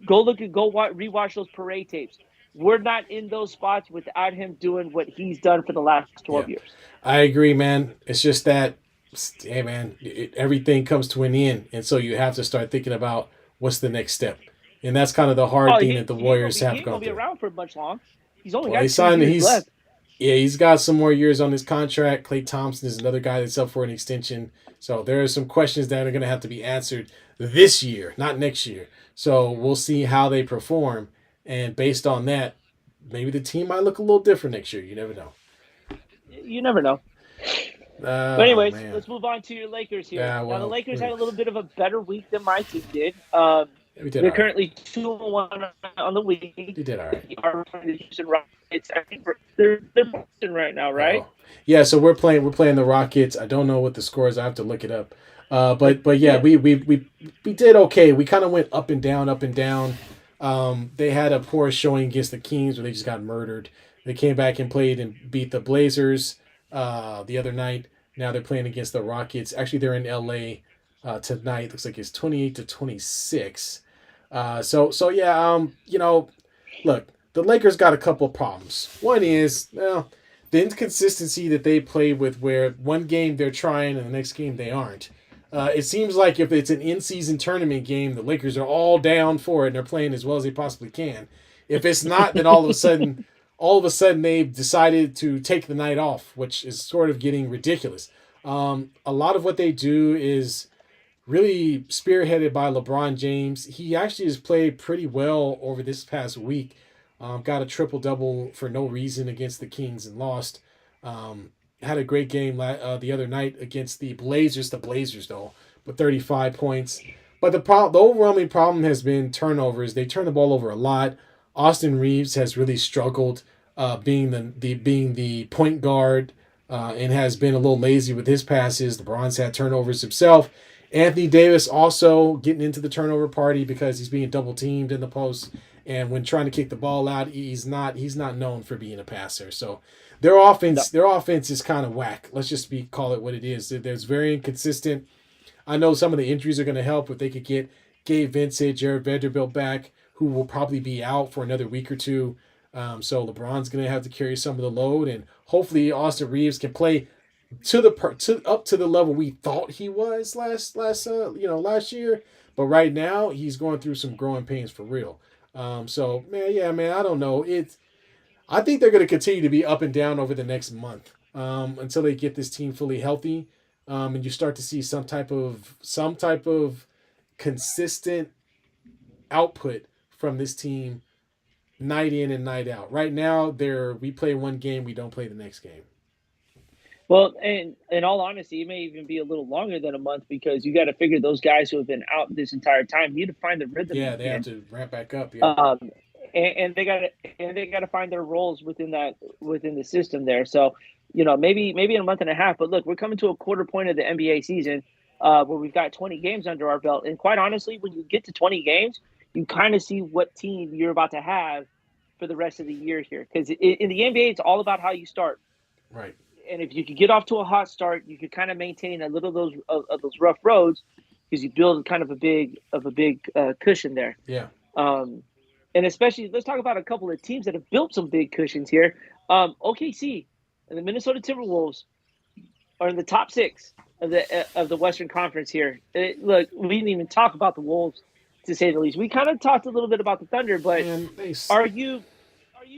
Rewatch those parade tapes. We're not in those spots without him doing what he's done for the last yeah. 12 years. I agree, man. It's just that, hey, man, everything comes to an end, and so you have to start thinking about what's the next step, and that's kind of the hard Oh, thing that the Warriors he have ain't gonna gone be through. around for much long. He's only Well, he got two signed. years left. He's got some more years on his contract. Klay Thompson is another guy that's up for an extension. So there are some questions that are going to have to be answered this year, not next year. So we'll see how they perform, and based on that, maybe the team might look a little different next year. You never know. You never know. But Oh anyways, man, let's move on to your Lakers here. yeah. Now the Well, Lakers had a little bit of a better week than my team did. we did They're all right. currently 2-1 on the week. We did all right. They are playing the Houston Rockets. I think they're Boston right now, right? Oh, yeah. So we're playing the Rockets. I don't know what the score is. I have to look it up. But yeah, Yeah. we did okay. We kind of went up and down, up and down. They had a poor showing against the Kings where they just got murdered. They came back and played and beat the Blazers the other night. Now they're playing against the Rockets. Actually, they're in LA tonight. Looks like it's 28-26. So yeah. Look, the Lakers got a couple of problems. One is, well, the inconsistency that they play with, where one game they're trying and the next game they aren't. It seems like if it's an in-season tournament game, the Lakers are all down for it and they're playing as well as they possibly can. If it's not, then all of a sudden they've decided to take the night off, which is sort of getting ridiculous. A lot of what they do is really spearheaded by LeBron James. He actually has played pretty well over this past week. Got a triple double for no reason against the Kings and lost. Had a great game the other night against the Blazers. The Blazers though, with 35 points. But the overwhelming problem has been turnovers. They turn the ball over a lot. Austin Reeves has really struggled being the point guard and has been a little lazy with his passes. LeBron's had turnovers himself. Anthony Davis also getting into the turnover party because he's being double teamed in the post, and when trying to kick the ball out, he's not known for being a passer. So their No. offense is kind of whack. Let's just call it what it is. There's very inconsistent. I know some of the injuries are going to help if they could get Gabe Vincent, Jared Vanderbilt back, who will probably be out for another week or two. So LeBron's going to have to carry some of the load, and hopefully Austin Reeves can play up to the level we thought he was last year. But right now he's going through some growing pains for real. So man, yeah, man, I don't know. I think they're going to continue to be up and down over the next month until they get this team fully healthy, and you start to see some type of consistent output from this team night in and night out. Right now, we play one game, we don't play the next game. Well, and in all honesty, it may even be a little longer than a month because you got to figure those guys who have been out this entire time need to find the rhythm Yeah, they have again. to ramp back up. Yep. And they got to find their roles within the system there. So, maybe in a month and a half. But look, we're coming to a quarter point of the NBA season, where we've got 20 games under our belt. And quite honestly, when you get to 20 games, you kind of see what team you're about to have for the rest of the year here. Because in the NBA, it's all about how you start. Right. And if you could get off to a hot start, you could kind of maintain a little of those rough roads because you build kind of a big cushion there. Yeah. And especially, let's talk about a couple of teams that have built some big cushions here. OKC and the Minnesota Timberwolves are in the top 6 of the Western Conference here. Look, we didn't even talk about the Wolves, to say the least. We kind of talked a little bit about the Thunder, but are you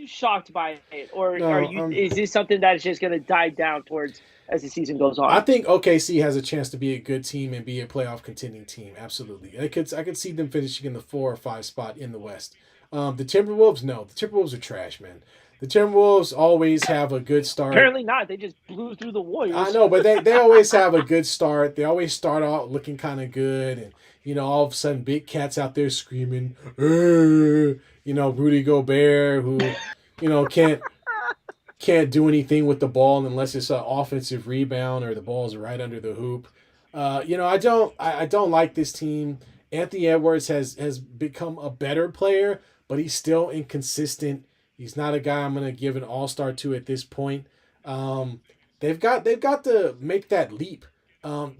shocked by it, or no, is this something that is just going to die down towards as the season goes on? I think OKC has a chance to be a good team and be a playoff contending team. Absolutely, I could see them finishing in the 4 or 5 spot in the West. The Timberwolves, no, the Timberwolves are trash, man. The Timberwolves always have a good start. Apparently not. They just blew through the Warriors. I know, but they always have a good start. They always start out looking kind of good, and all of a sudden, big cats out there screaming, Rudy Gobert, who, can't do anything with the ball unless it's an offensive rebound or the ball's right under the hoop. I don't like this team. Anthony Edwards has become a better player, but he's still inconsistent. He's not a guy I'm going to give an all-star to at this point. They've got to make that leap.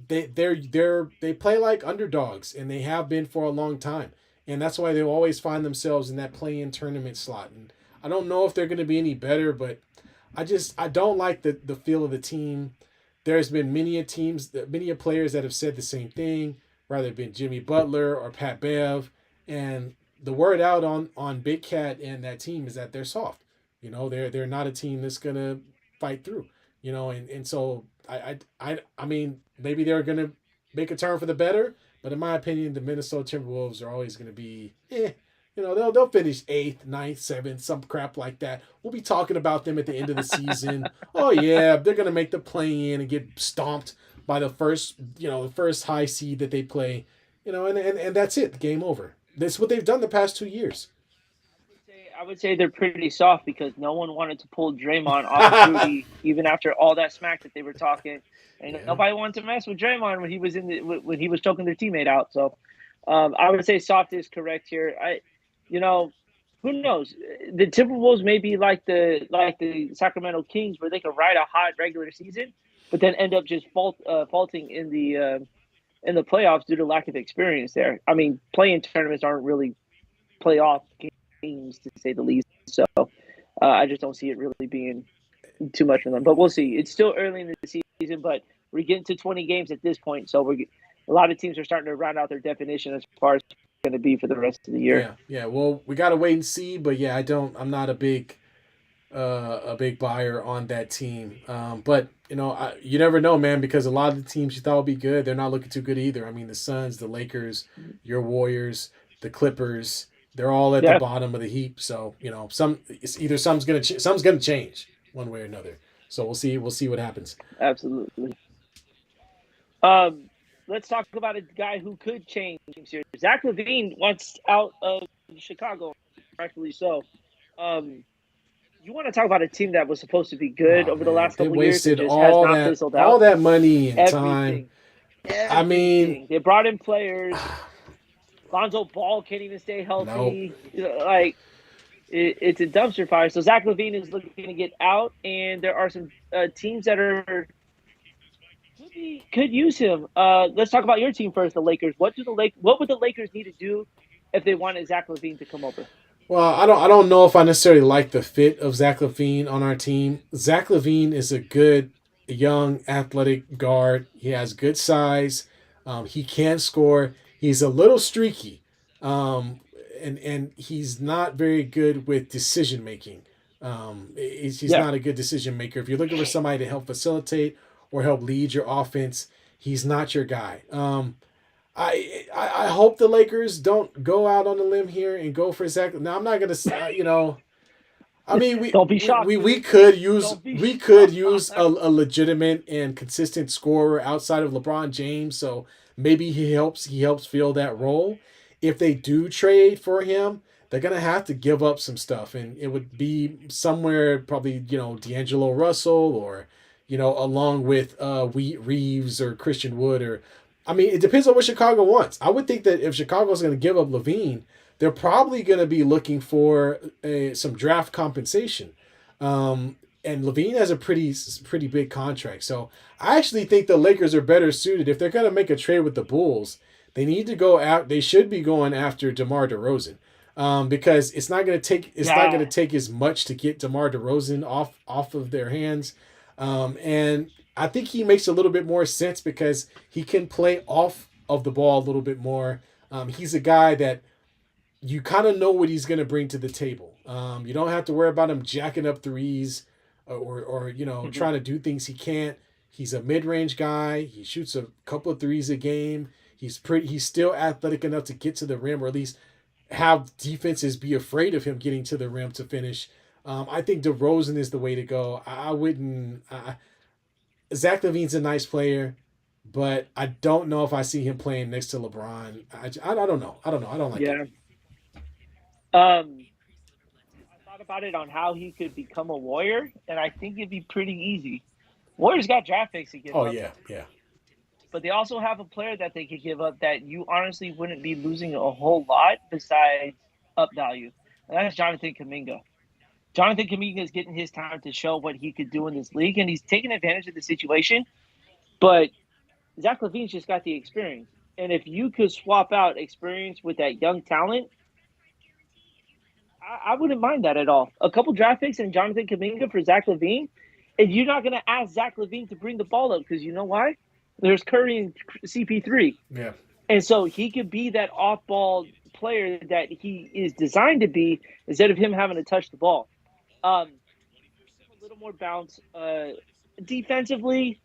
They play like underdogs, and they have been for a long time, and that's why they always find themselves in that play-in tournament slot. And I don't know if they're going to be any better, but I don't like the feel of the team. There's been many players that have said the same thing, whether it been Jimmy Butler or Pat Bev, and the word out on Big Cat and that team is that they're soft. They're not a team that's gonna fight through. And so I mean maybe they're gonna make a turn for the better, but in my opinion, the Minnesota Timberwolves are always gonna be they'll finish 8th, 9th, 7th, some crap like that. We'll be talking about them at the end of the season. Oh yeah, they're gonna make the play-in and get stomped by the first high seed that they play. And that's it. Game over. That's what they've done the past 2 years. I would say they're pretty soft because no one wanted to pull Draymond off of Rudy, even after all that smack that they were talking. And nobody wanted to mess with Draymond when he was choking their teammate out. So I would say soft is correct here. Who knows? The Timberwolves may be like the Sacramento Kings, where they could ride a hot regular season, but then end up just faulting in the playoffs due to lack of experience there. I mean, play-in tournaments aren't really playoff games, to say the least. So I just don't see it really being too much for them. But we'll see. It's still early in the season, but we're getting to 20 games at this point. So a lot of teams are starting to round out their definition as far as it's going to be for the rest of the year. Yeah. Well, we got to wait and see. But yeah, I'm not a big buyer on that team. But you never know, man, because a lot of the teams you thought would be good, they're not looking too good either. I mean, the Suns, the Lakers, your Warriors, the Clippers, they're all at the bottom of the heap. So something's gonna change one way or another. So we'll see what happens. Absolutely. Let's talk about a guy who could change here. Zach LaVine wants out of Chicago, rightfully so. You want to talk about a team that was supposed to be good over the last couple of years? They wasted all that money and time. I mean, they brought in players. Lonzo Ball can't even stay healthy. Nope. It's a dumpster fire. So Zach LaVine is looking to get out, and there are some teams that could use him. Let's talk about your team first, the Lakers. What would the Lakers need to do if they wanted Zach LaVine to come over? Well, I don't know if I necessarily like the fit of Zach LaVine on our team. Zach LaVine is a good, young, athletic guard. He has good size. He can score. He's a little streaky, and he's not very good with decision making. He's not a good decision maker. If you're looking for somebody to help facilitate or help lead your offense, he's not your guy. I hope the Lakers don't go out on a limb here and go for Zach. Now I'm not gonna I mean, Don't be shocked, we dude. could use Don't be we could use shocked. a legitimate and consistent scorer outside of LeBron James, so maybe he helps fill that role. If they do trade for him, they're gonna have to give up some stuff, and it would be somewhere probably D'Angelo Russell or along with Wheat Reeves or Christian Wood or I mean it depends on what Chicago wants. I would think that if Chicago's gonna give up Levine, they're probably going to be looking for some draft compensation. And Levine has a pretty big contract. So I actually think the Lakers are better suited if they're going to make a trade with the Bulls. They need to go out. They should be going after DeMar DeRozan, because it's not going to Yeah. take as much to get DeMar DeRozan off of their hands. And I think he makes a little bit more sense because he can play off of the ball a little bit more. He's a guy that you kind of know what he's going to bring to the table. You don't have to worry about him jacking up threes or Mhm. trying to do things he can't. He's a mid-range guy. He shoots a couple of threes a game. He's still athletic enough to get to the rim or at least have defenses be afraid of him getting to the rim to finish. I think DeRozan is the way to go. I wouldn't. Zach Levine's a nice player, but I don't know if I see him playing next to LeBron. I don't know. I don't know. I don't like it. Yeah. Um, I thought about it on how he could become a Warrior, and I think it'd be pretty easy. Warriors got draft picks to give Oh up, yeah, yeah. but they also have a player that they could give up that you honestly wouldn't be losing a whole lot besides up value, and that's Jonathan Kaminga. Jonathan Kaminga is getting his time to show what he could do in this league, and he's taking advantage of the situation. But Zach Levine's just got the experience, and if you could swap out experience with that young talent, I wouldn't mind that at all. A couple draft picks and Jonathan Kaminga for Zach Levine, and you're not going to ask Zach Levine to bring the ball up because you know why? There's Curry and CP3, Yeah. and so he could be that off-ball player that he is designed to be instead of him having to touch the ball. A little more bounce defensively.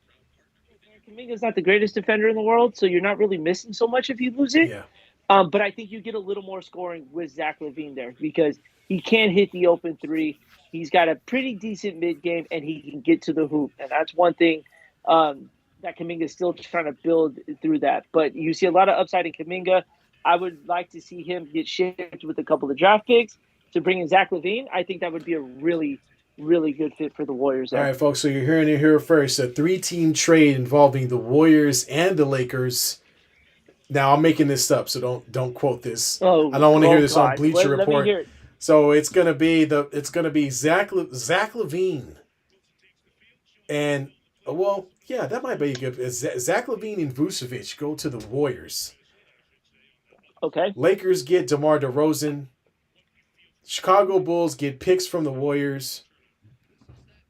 Kaminga's not the greatest defender in the world, so you're not really missing so much if you lose it. Yeah. But I think you get a little more scoring with Zach Levine there because he can hit the open three. He's got a pretty decent mid game and he can get to the hoop. And that's one thing that Kaminga is still trying to build through that. But you see a lot of upside in Kaminga. I would like to see him get shipped with a couple of draft picks to bring in Zach Levine. I think that would be a really, really good fit for the Warriors All there. right, folks. So you're hearing it here first. A three-team trade involving the Warriors and the Lakers. Now I'm making this up, so don't quote this. I don't want to hear Oh this on God. Bleacher Let me Report. hear it. So it's gonna be Zach Levine and well, yeah, that might be good. Zach Levine and Vucevic go to the Warriors. Okay. Lakers get DeMar DeRozan. Chicago Bulls get picks from the Warriors.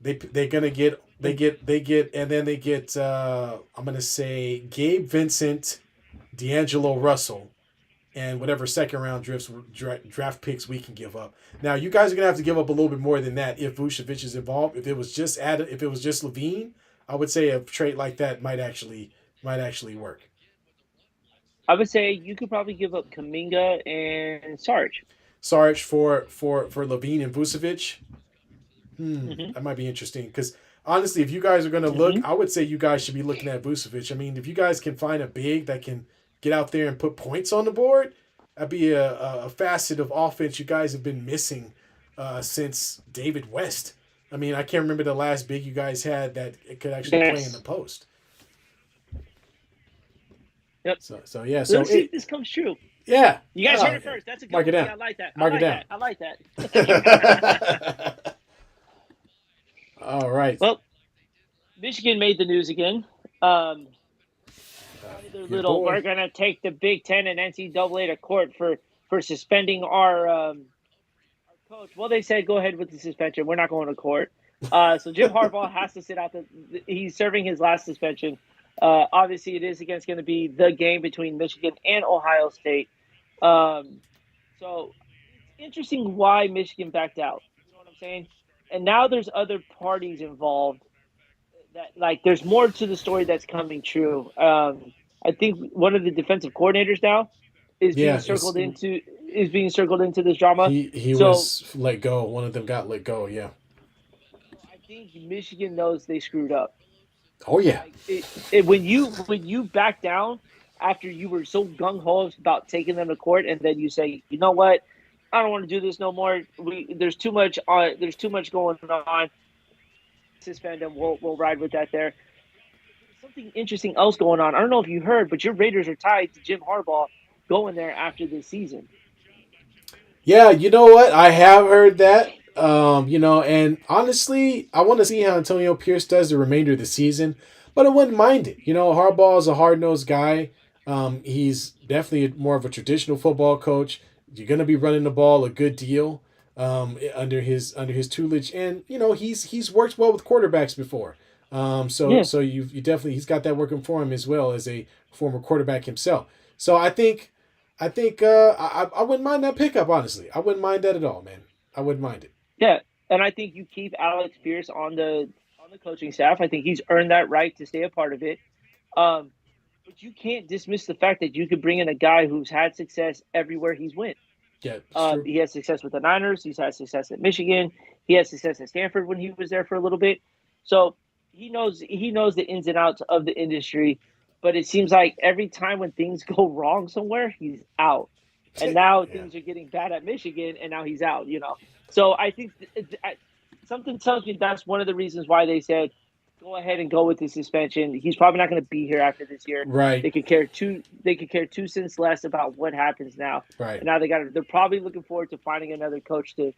They're gonna get and then they get I'm gonna say Gabe Vincent, D'Angelo Russell, and whatever second round draft picks we can give up. Now you guys are gonna have to give up a little bit more than that if Vucevic is involved. If it was just Levine, I would say a trade like that might actually work. I would say you could probably give up Kaminga and Sarge. Sarge for Levine and Vucevic. Mm-hmm. That might be interesting because honestly, if you guys are going to look, Mm-hmm. I would say you guys should be looking at Vucevic. I mean, if you guys can find a big that can get out there and put points on the board, that'd be a facet of offense you guys have been missing since David West. I mean, I can't remember the last big you guys had that could actually play in the Yes. post. Yep. So yeah, so Let's see if this comes true. yeah, You guys heard it first. That's a good mark it one. See, down, I like that. I mark it like down. that. I like that. All right. Well, Michigan made the news again. Their Your little, boy. we're gonna take the Big Ten and NCAA to court for suspending our coach. Well, they said go ahead with the suspension. We're not going to court. So Jim Harbaugh has to sit out. He's serving his last suspension. Obviously, it is against going to be the game between Michigan and Ohio State. Um, so it's interesting why Michigan backed out. You know what I'm saying? And now there's other parties involved. That like there's more to the story that's coming true. I think one of the defensive coordinators now is being Yeah, circled into this drama. he So was let go. One of them got let go. Yeah. I think Michigan knows they screwed up. Oh yeah. Like when you back down after you were so gung ho about taking them to court, and then you say, you know what, I don't want to do this no more. There's too much going on. Suspend them. We'll ride with that there. There's something interesting else going on. I don't know if you heard, but your Raiders are tied to Jim Harbaugh going there after this season. Yeah, you know what? I have heard that. And honestly, I want to see how Antonio Pierce does the remainder of the season, but I wouldn't mind it. Harbaugh is a hard nosed guy. He's definitely more of a traditional football coach. You're going to be running the ball a good deal under his tutelage, and he's worked well with quarterbacks before. So Yeah, so you definitely he's got that working for him as well as a former quarterback himself. So I wouldn't mind that pickup, honestly. I wouldn't mind that at all, man. I wouldn't mind it. yeah, and I think you keep Alex Pierce on the coaching staff. I think he's earned that right to stay a part of it. Um, but you can't dismiss the fact that you could bring in a guy who's had success everywhere he's went. Yeah, it's true. He has success with the Niners. He's had success at Michigan. He had success at Stanford when he was there for a little bit. So he knows the ins and outs of the industry. But it seems like every time when things go wrong somewhere, he's out. And now Yeah. things are getting bad at Michigan, and now he's out. So I think something tells me that's one of the reasons why they said go ahead and go with the suspension. He's probably not going to be here after this year. Right. They could care 2 cents less about what happens now. Right. And now they're probably looking forward to finding another coach to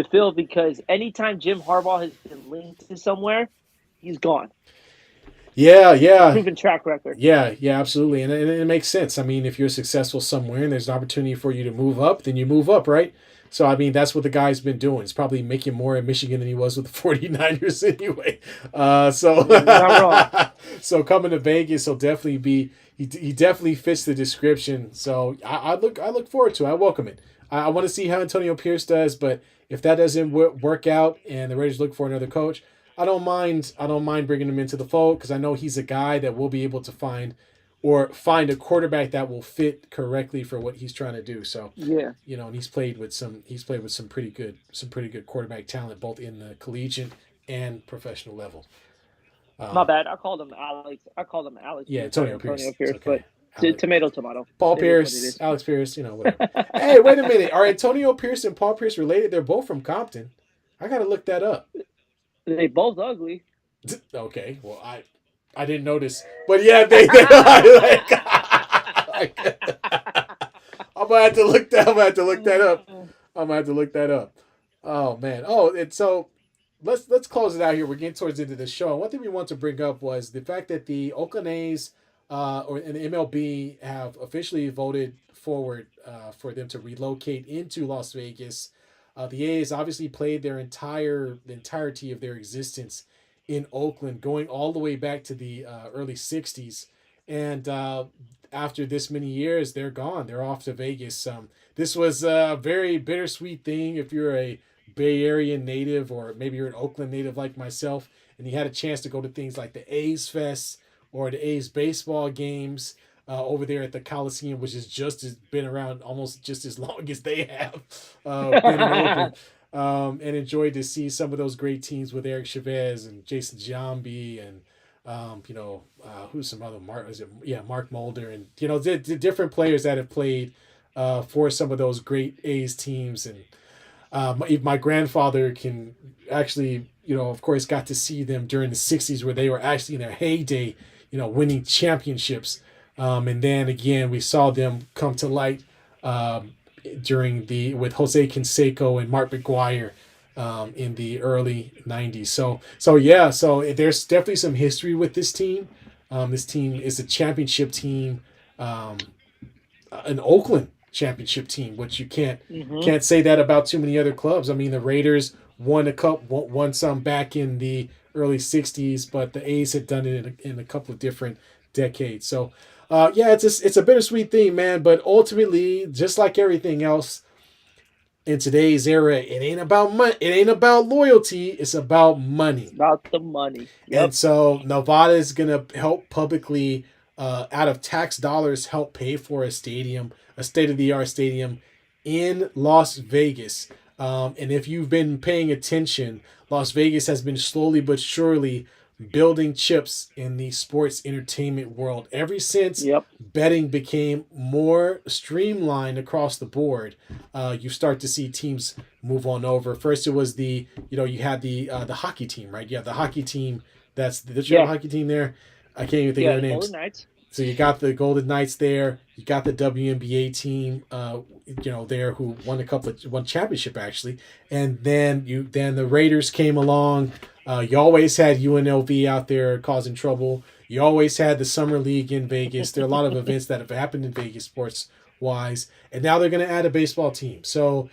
fill, because anytime Jim Harbaugh has been linked to somewhere, he's gone. Yeah. He has a Yeah. proven track record. Yeah. Yeah. Absolutely. And it makes sense. I mean, if you're successful somewhere and there's an opportunity for you to move up, then you move up, right? So, I mean, that's what the guy's been doing. He's probably making more in Michigan than he was with the 49ers anyway. So, You're not wrong. so coming to Vegas, he'll definitely be, he definitely fits the description. So, I look forward to it. I welcome it. I want to see how Antonio Pierce does, but if that doesn't work out and the Raiders look for another coach, I don't mind. I don't mind bringing him into the fold because I know he's a guy that will be able to find a quarterback that will fit correctly for what he's trying to do. So, Yeah. and he's played with some pretty good quarterback talent both in the collegiate and professional level. My Um, bad. I called him Alex. I called him Alex yeah, Pierce, not Antonio Antonio Pierce. It's Pierce, but okay. Alex, tomato, tomato. Paul It is what it Pierce, is. Alex Pierce, whatever. Hey, wait a minute. Are Antonio Pierce and Paul Pierce related? They're both from Compton. I gotta look that up. They both ugly. Okay, well I didn't notice, but yeah, they like, I'm gonna have to look that. I'm gonna have to look that up. I'm gonna have to look that up. Oh man. Oh, and so let's close it out here. We're getting towards the end of the show. And one thing we want to bring up was the fact that the Oakland A's or and the MLB have officially voted forward for them to relocate into Las Vegas. The A's obviously played the entirety of their existence in Oakland, going all the way back to the early '60s, and after this many years, they're gone. They're off to Vegas. This was a very bittersweet thing if you're a Bay Area native or maybe you're an Oakland native like myself, and you had a chance to go to things like the A's Fest or the A's baseball games over there at the Coliseum, which has been around almost just as long as they have been in Oakland. And enjoyed to see some of those great teams with Eric Chavez and Jason Giambi and who's some other Mark Mulder and the different players that have played for some of those great A's teams. And my grandfather can actually, of course, got to see them during the '60s where they were actually in their heyday, winning championships. And then again, we saw them come to light with Jose Canseco and Mark McGuire in the early '90s. So there's definitely some history with this team. This team is a championship team, an Oakland championship team, which you can't hmm can't say that about too many other clubs. I mean, the Raiders won some back in the early '60s, but the A's had done it in a couple of different decades. So, yeah, it's a bittersweet thing, man. But ultimately, just like everything else in today's era, it ain't about money. It ain't about loyalty. It's about It's money. about the money. And Yep. so Nevada is gonna help publicly out of tax dollars help pay for a stadium, a state of the art stadium in Las Vegas. And if you've been paying attention, Las Vegas has been slowly but surely building chips in the sports entertainment world ever since Yep. betting became more streamlined across the board. You start to see teams move on over. First, it was you had the hockey team, right? You have the hockey team. Did you have a Yeah. hockey team there? I can't even think of Yeah. their The Golden names. Knights. So you got the Golden Knights there. You got the WNBA team, there who won championship actually, and then the Raiders came along. You always had UNLV out there causing trouble. You always had the summer league in Vegas. There are a lot of events that have happened in Vegas sports wise, and now they're going to add a baseball team. So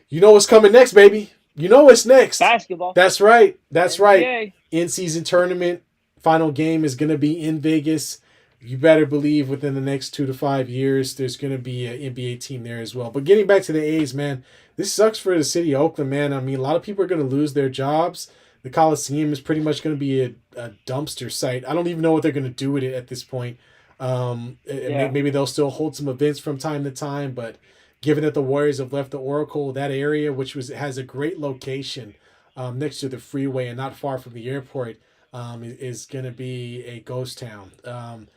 you know what's coming next, baby. You know what's next. Basketball. That's right. That's right. NBA. In season tournament final game is going to be in Vegas. You better believe within the next 2 to 5 years, there's going to be an NBA team there as well. But getting back to the A's, man, this sucks for the city of Oakland, man. I mean, a lot of people are going to lose their jobs. The Coliseum is pretty much going to be a dumpster site. I don't even know what they're going to do with it at this point. Yeah. Maybe they'll still hold some events from time to time, but given that the Warriors have left the Oracle, that area, which has a great location next to the freeway and not far from the airport, is going to be a ghost town.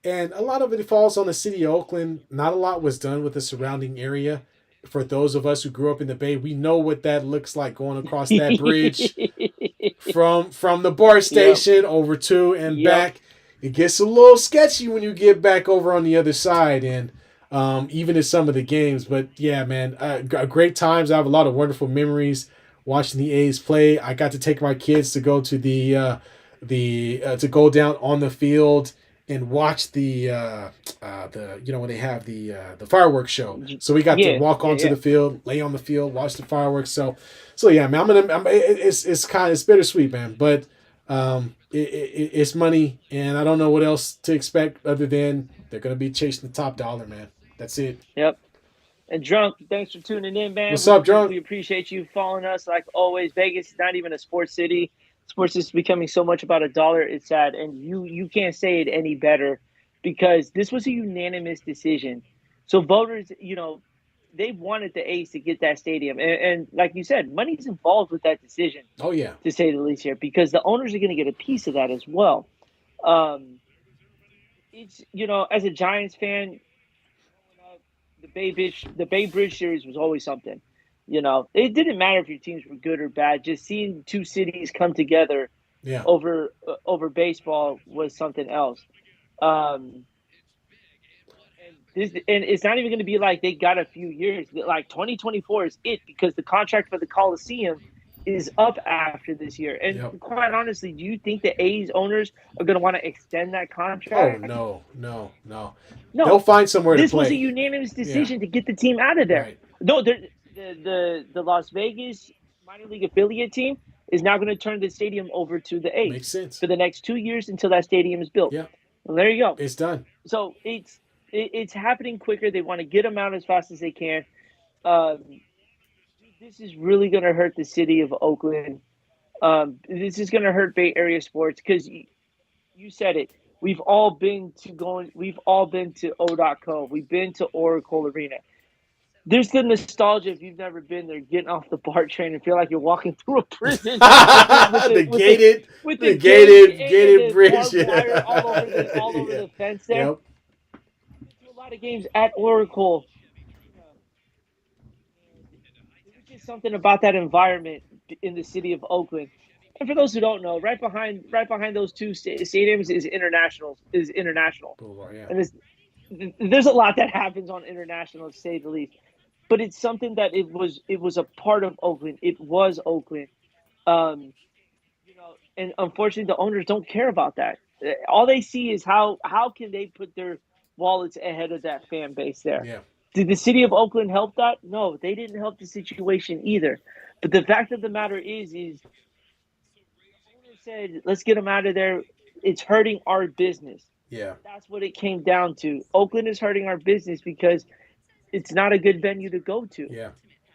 And a lot of it falls on the city of Oakland. Not a lot was done with the surrounding area. For those of us who grew up in the Bay, we know what that looks like going across that bridge from the bar Yep. station over to and Yep. back. It gets a little sketchy when you get back over on the other side, and even in some of the games. But yeah, man, great times. I have a lot of wonderful memories watching the A's play. I got to take my kids to go to to go down on the field and watch when they have the fireworks show. So we got to Yeah. walk Yeah. onto Yeah. the field, lay on the field, watch the fireworks. So yeah, man, it's bittersweet, man. But it's money, and I don't know what else to expect other than they're gonna be chasing the top dollar, man. That's it. Yep. And Drunk, thanks for tuning in, man. What's up, We Drunk? appreciate you following us like always. Vegas is not even a sports city. Sports is becoming so much about a dollar. It's sad, and you can't say it any better because this was a unanimous decision. So voters, they wanted the A's to get that stadium, and like you said, money's involved with that decision, Oh yeah, to say the least here, because the owners are going to get a piece of that as well. Um, it's as a Giants fan, growing up, the Bay Bridge series was always something. It didn't matter if your teams were good or bad. Just seeing two cities come together yeah. over baseball was something else. Um, and it's not even going to be like they got a few years. Like 2024 is it because the contract for the Coliseum is up after this year. And Yep. quite honestly, do you think the A's owners are going to want to extend that Oh contract? no, no, no. They'll No. find somewhere to This was a play. unanimous Yeah. decision to get the team out of there. Right. No, the Las Vegas minor league affiliate team is now going to turn the stadium over to the Makes A's sense. for the next 2 years until that stadium is built. Yeah. Well, there you go. It's done. So it's happening quicker. They want to get them out as fast as they can. Um, this is really going to hurt the city of Oakland. This is going to hurt Bay Area sports because you said it. We've all been to O.co. We've been to Oracle Arena. There's the nostalgia if you've never been there, getting off the BART train and feel like you're walking through a prison the gated, with the the gate and gated the bridge. barbed wire all over Yeah. the fence there. Yep. Been to a lot of games at Oracle. There was just something about that environment in the city of Oakland. And for those who don't know, right behind those two stadiums is international, Boulevard. Yeah. and there's a lot that happens on international, to say the least. But it's something that it was a part of Oakland. It was Oakland. And unfortunately, the owners don't care about that. All they see is how can they put their wallets ahead of that fan base there. Yeah. Did the city of Oakland help that? No, they didn't help the situation either. But the fact of the matter is the owner said, "Let's get them out of there. It's hurting our business." Yeah. That's what it came down to. Oakland is hurting our business because it's not a good venue to go to. Yeah.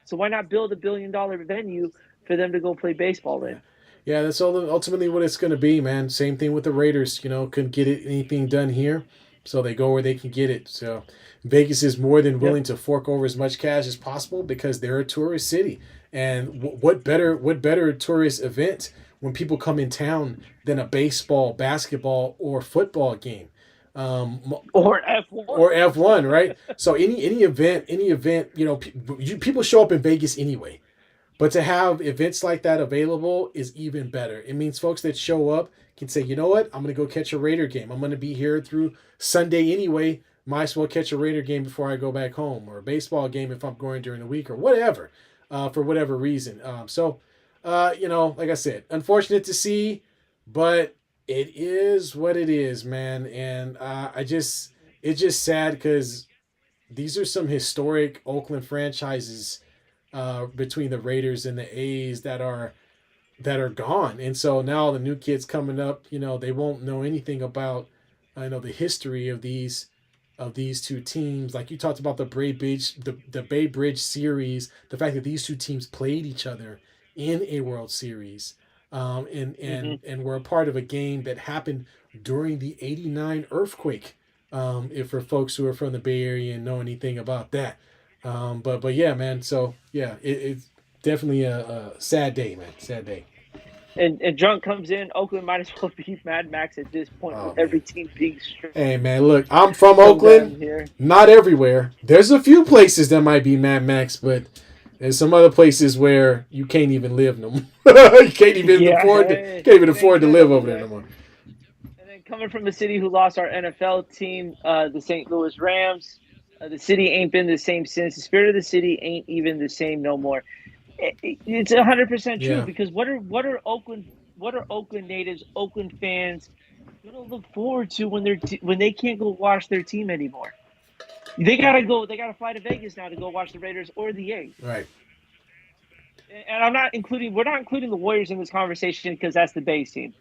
So why not build $1 billion venue for them to go play baseball Yeah. in? Yeah, that's ultimately what it's going to be, man. Same thing with the Raiders. Couldn't get anything done here, so they go where they can get it. So Vegas is more than Yep. willing to fork over as much cash as possible because they're a tourist city. And what better tourist event when people come in town than a baseball, basketball, or football game? Um, Or F1. or F1, right? So any event, people show up in Vegas anyway. But to have events like that available is even better. It means folks that show up can say, you know what, I'm going to go catch a Raider game. I'm going to be here through Sunday anyway. Might as well catch a Raider game before I go back home, or a baseball game if I'm going during the week, or whatever, for whatever reason. Like I said, unfortunate to see, but it is what it is, man. And it's just sad because these are some historic Oakland franchises between the Raiders and the A's that are gone. And so now the new kids coming up, they won't know anything about the history of these two teams. Like you talked about the Bay Bridge series, the fact that these two teams played each other in a World Series. And Hmm. and and were a part of a game that happened during the '89 earthquake. If for folks who are from the Bay Area and know anything about that, but yeah, man. So yeah, it's definitely a sad day, man. Sad day. And Drunk comes in. Oakland might as well be Mad Max at this point with Oh man. every team being Hey man, look, I'm from struck Oakland. down here. Not everywhere. There's a few places that might be Mad Max, but there's some other places where you can't even live no more. You can't even Yeah, afford to it can't even ain't afford to good live over over there there. no more. And then coming from a city who lost our NFL team, the St. Louis Rams, the city ain't been the same since. The spirit of the city ain't even the same no more. It's 100% true Yeah, because what are Oakland natives, Oakland fans gonna look forward to when when they can't go watch their team anymore? They gotta go. They gotta fly to Vegas now to go watch the Raiders or the A's. right. And I'm not including. We're not including the Warriors in this conversation because that's the base team.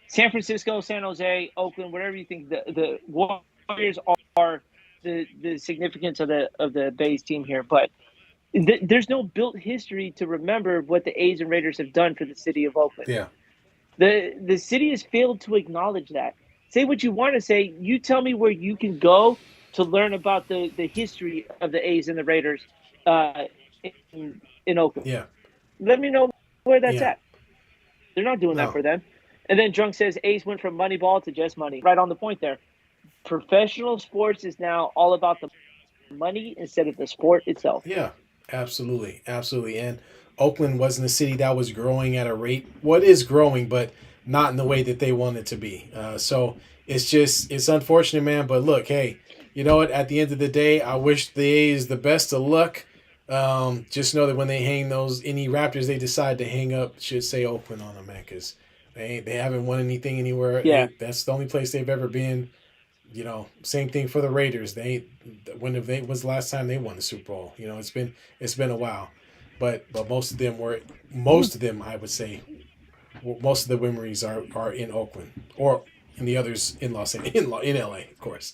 San Francisco, San Jose, Oakland, whatever you think. The Warriors are the significance of the base team here, but there's no built history to remember what the A's and Raiders have done for the city of Oakland. Yeah, The city has failed to acknowledge that. Say what you want to say. You tell me where you can go to learn about the history of the A's and the Raiders uh, in Oakland. yeah, Let me know where that's yeah. at. They're not doing that No, for them. And then Drunk says A's went from Moneyball to just money. Right on the point there. Professional sports is now all about the money instead of the sport itself. yeah, absolutely, absolutely. And Oakland wasn't a city that was growing at a rate. What is growing, but not in the way that they want it to be. So it's unfortunate, man. But look, hey, you know what? At the end of the day, I wish the A's the best of luck. Just know that when they hang any Raptors they decide to hang up should say Oakland on them, man, because they haven't won anything anywhere. Yeah. That's the only place they've ever been. Same thing for the Raiders. When was the last time they won the Super Bowl? It's been a while, but most of them I would say most of the memories are in Oakland or in the others in in LA, of course.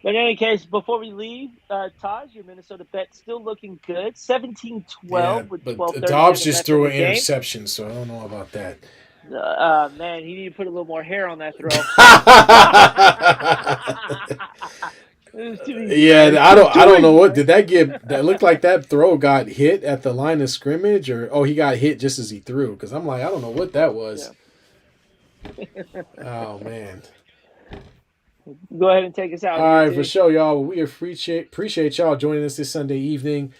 But in any case, before we leave, Taj, your Minnesota bet still looking good. Yeah, 17-12 with but 12:37 Dobbs just left in threw the an game. interception, so I don't know about that. Man, he need to put a little more hair on that throw. Yeah, I don't know what Doing. did that get. That looked like that throw got hit at the line of scrimmage, or he got hit just as he threw. Because I'm like, I don't know what that was. Yeah. Oh man. Go ahead and take us out All here, right, for T. sure, y'all. We appreciate y'all joining us this Sunday evening.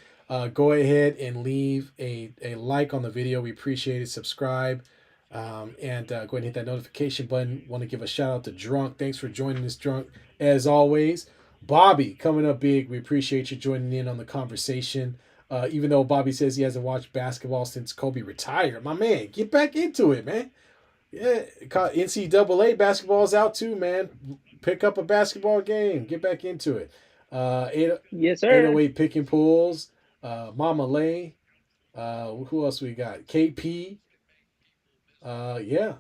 Go ahead and leave a like on the video. We appreciate it. Subscribe. And go ahead and hit that notification button. Want to give a shout out to Drunk. Thanks for joining us, Drunk, as always. Bobby, coming up big. We appreciate you joining in on the conversation. Even though Bobby says he hasn't watched basketball since Kobe retired, my man, get back into it, man. Yeah, NCAA basketball's out too, man. Pick up a basketball game. Get back into it. Yes, sir. 808 Pick and Pulls. Mama Lay. Who else we got? KP. Yeah.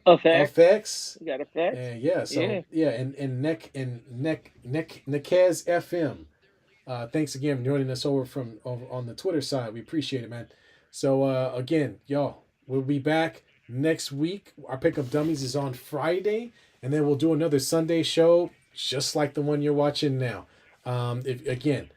Effects. Effects. We got effects. And yeah, so Yeah. yeah, and Nekez FM. Thanks again for joining us over on the Twitter side. We appreciate it, man. So again, y'all, we'll be back next week. Our pickup dummies is on Friday, and then we'll do another Sunday show, just like the one you're watching now. If again,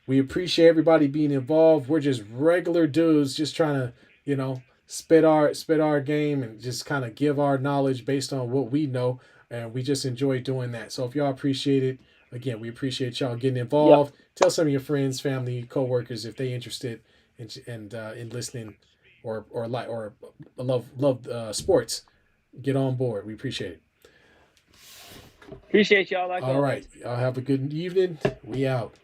we appreciate everybody being involved. We're just regular dudes, just trying to, spit our game and just kind of give our knowledge based on what we know, and we just enjoy doing that. So if y'all appreciate it, again, we appreciate y'all getting Yep. involved. Tell some of your friends, family, coworkers if they interested in listening or love sports. Get on board. We appreciate it. Appreciate y'all like All always. right, y'all have a good evening. We out.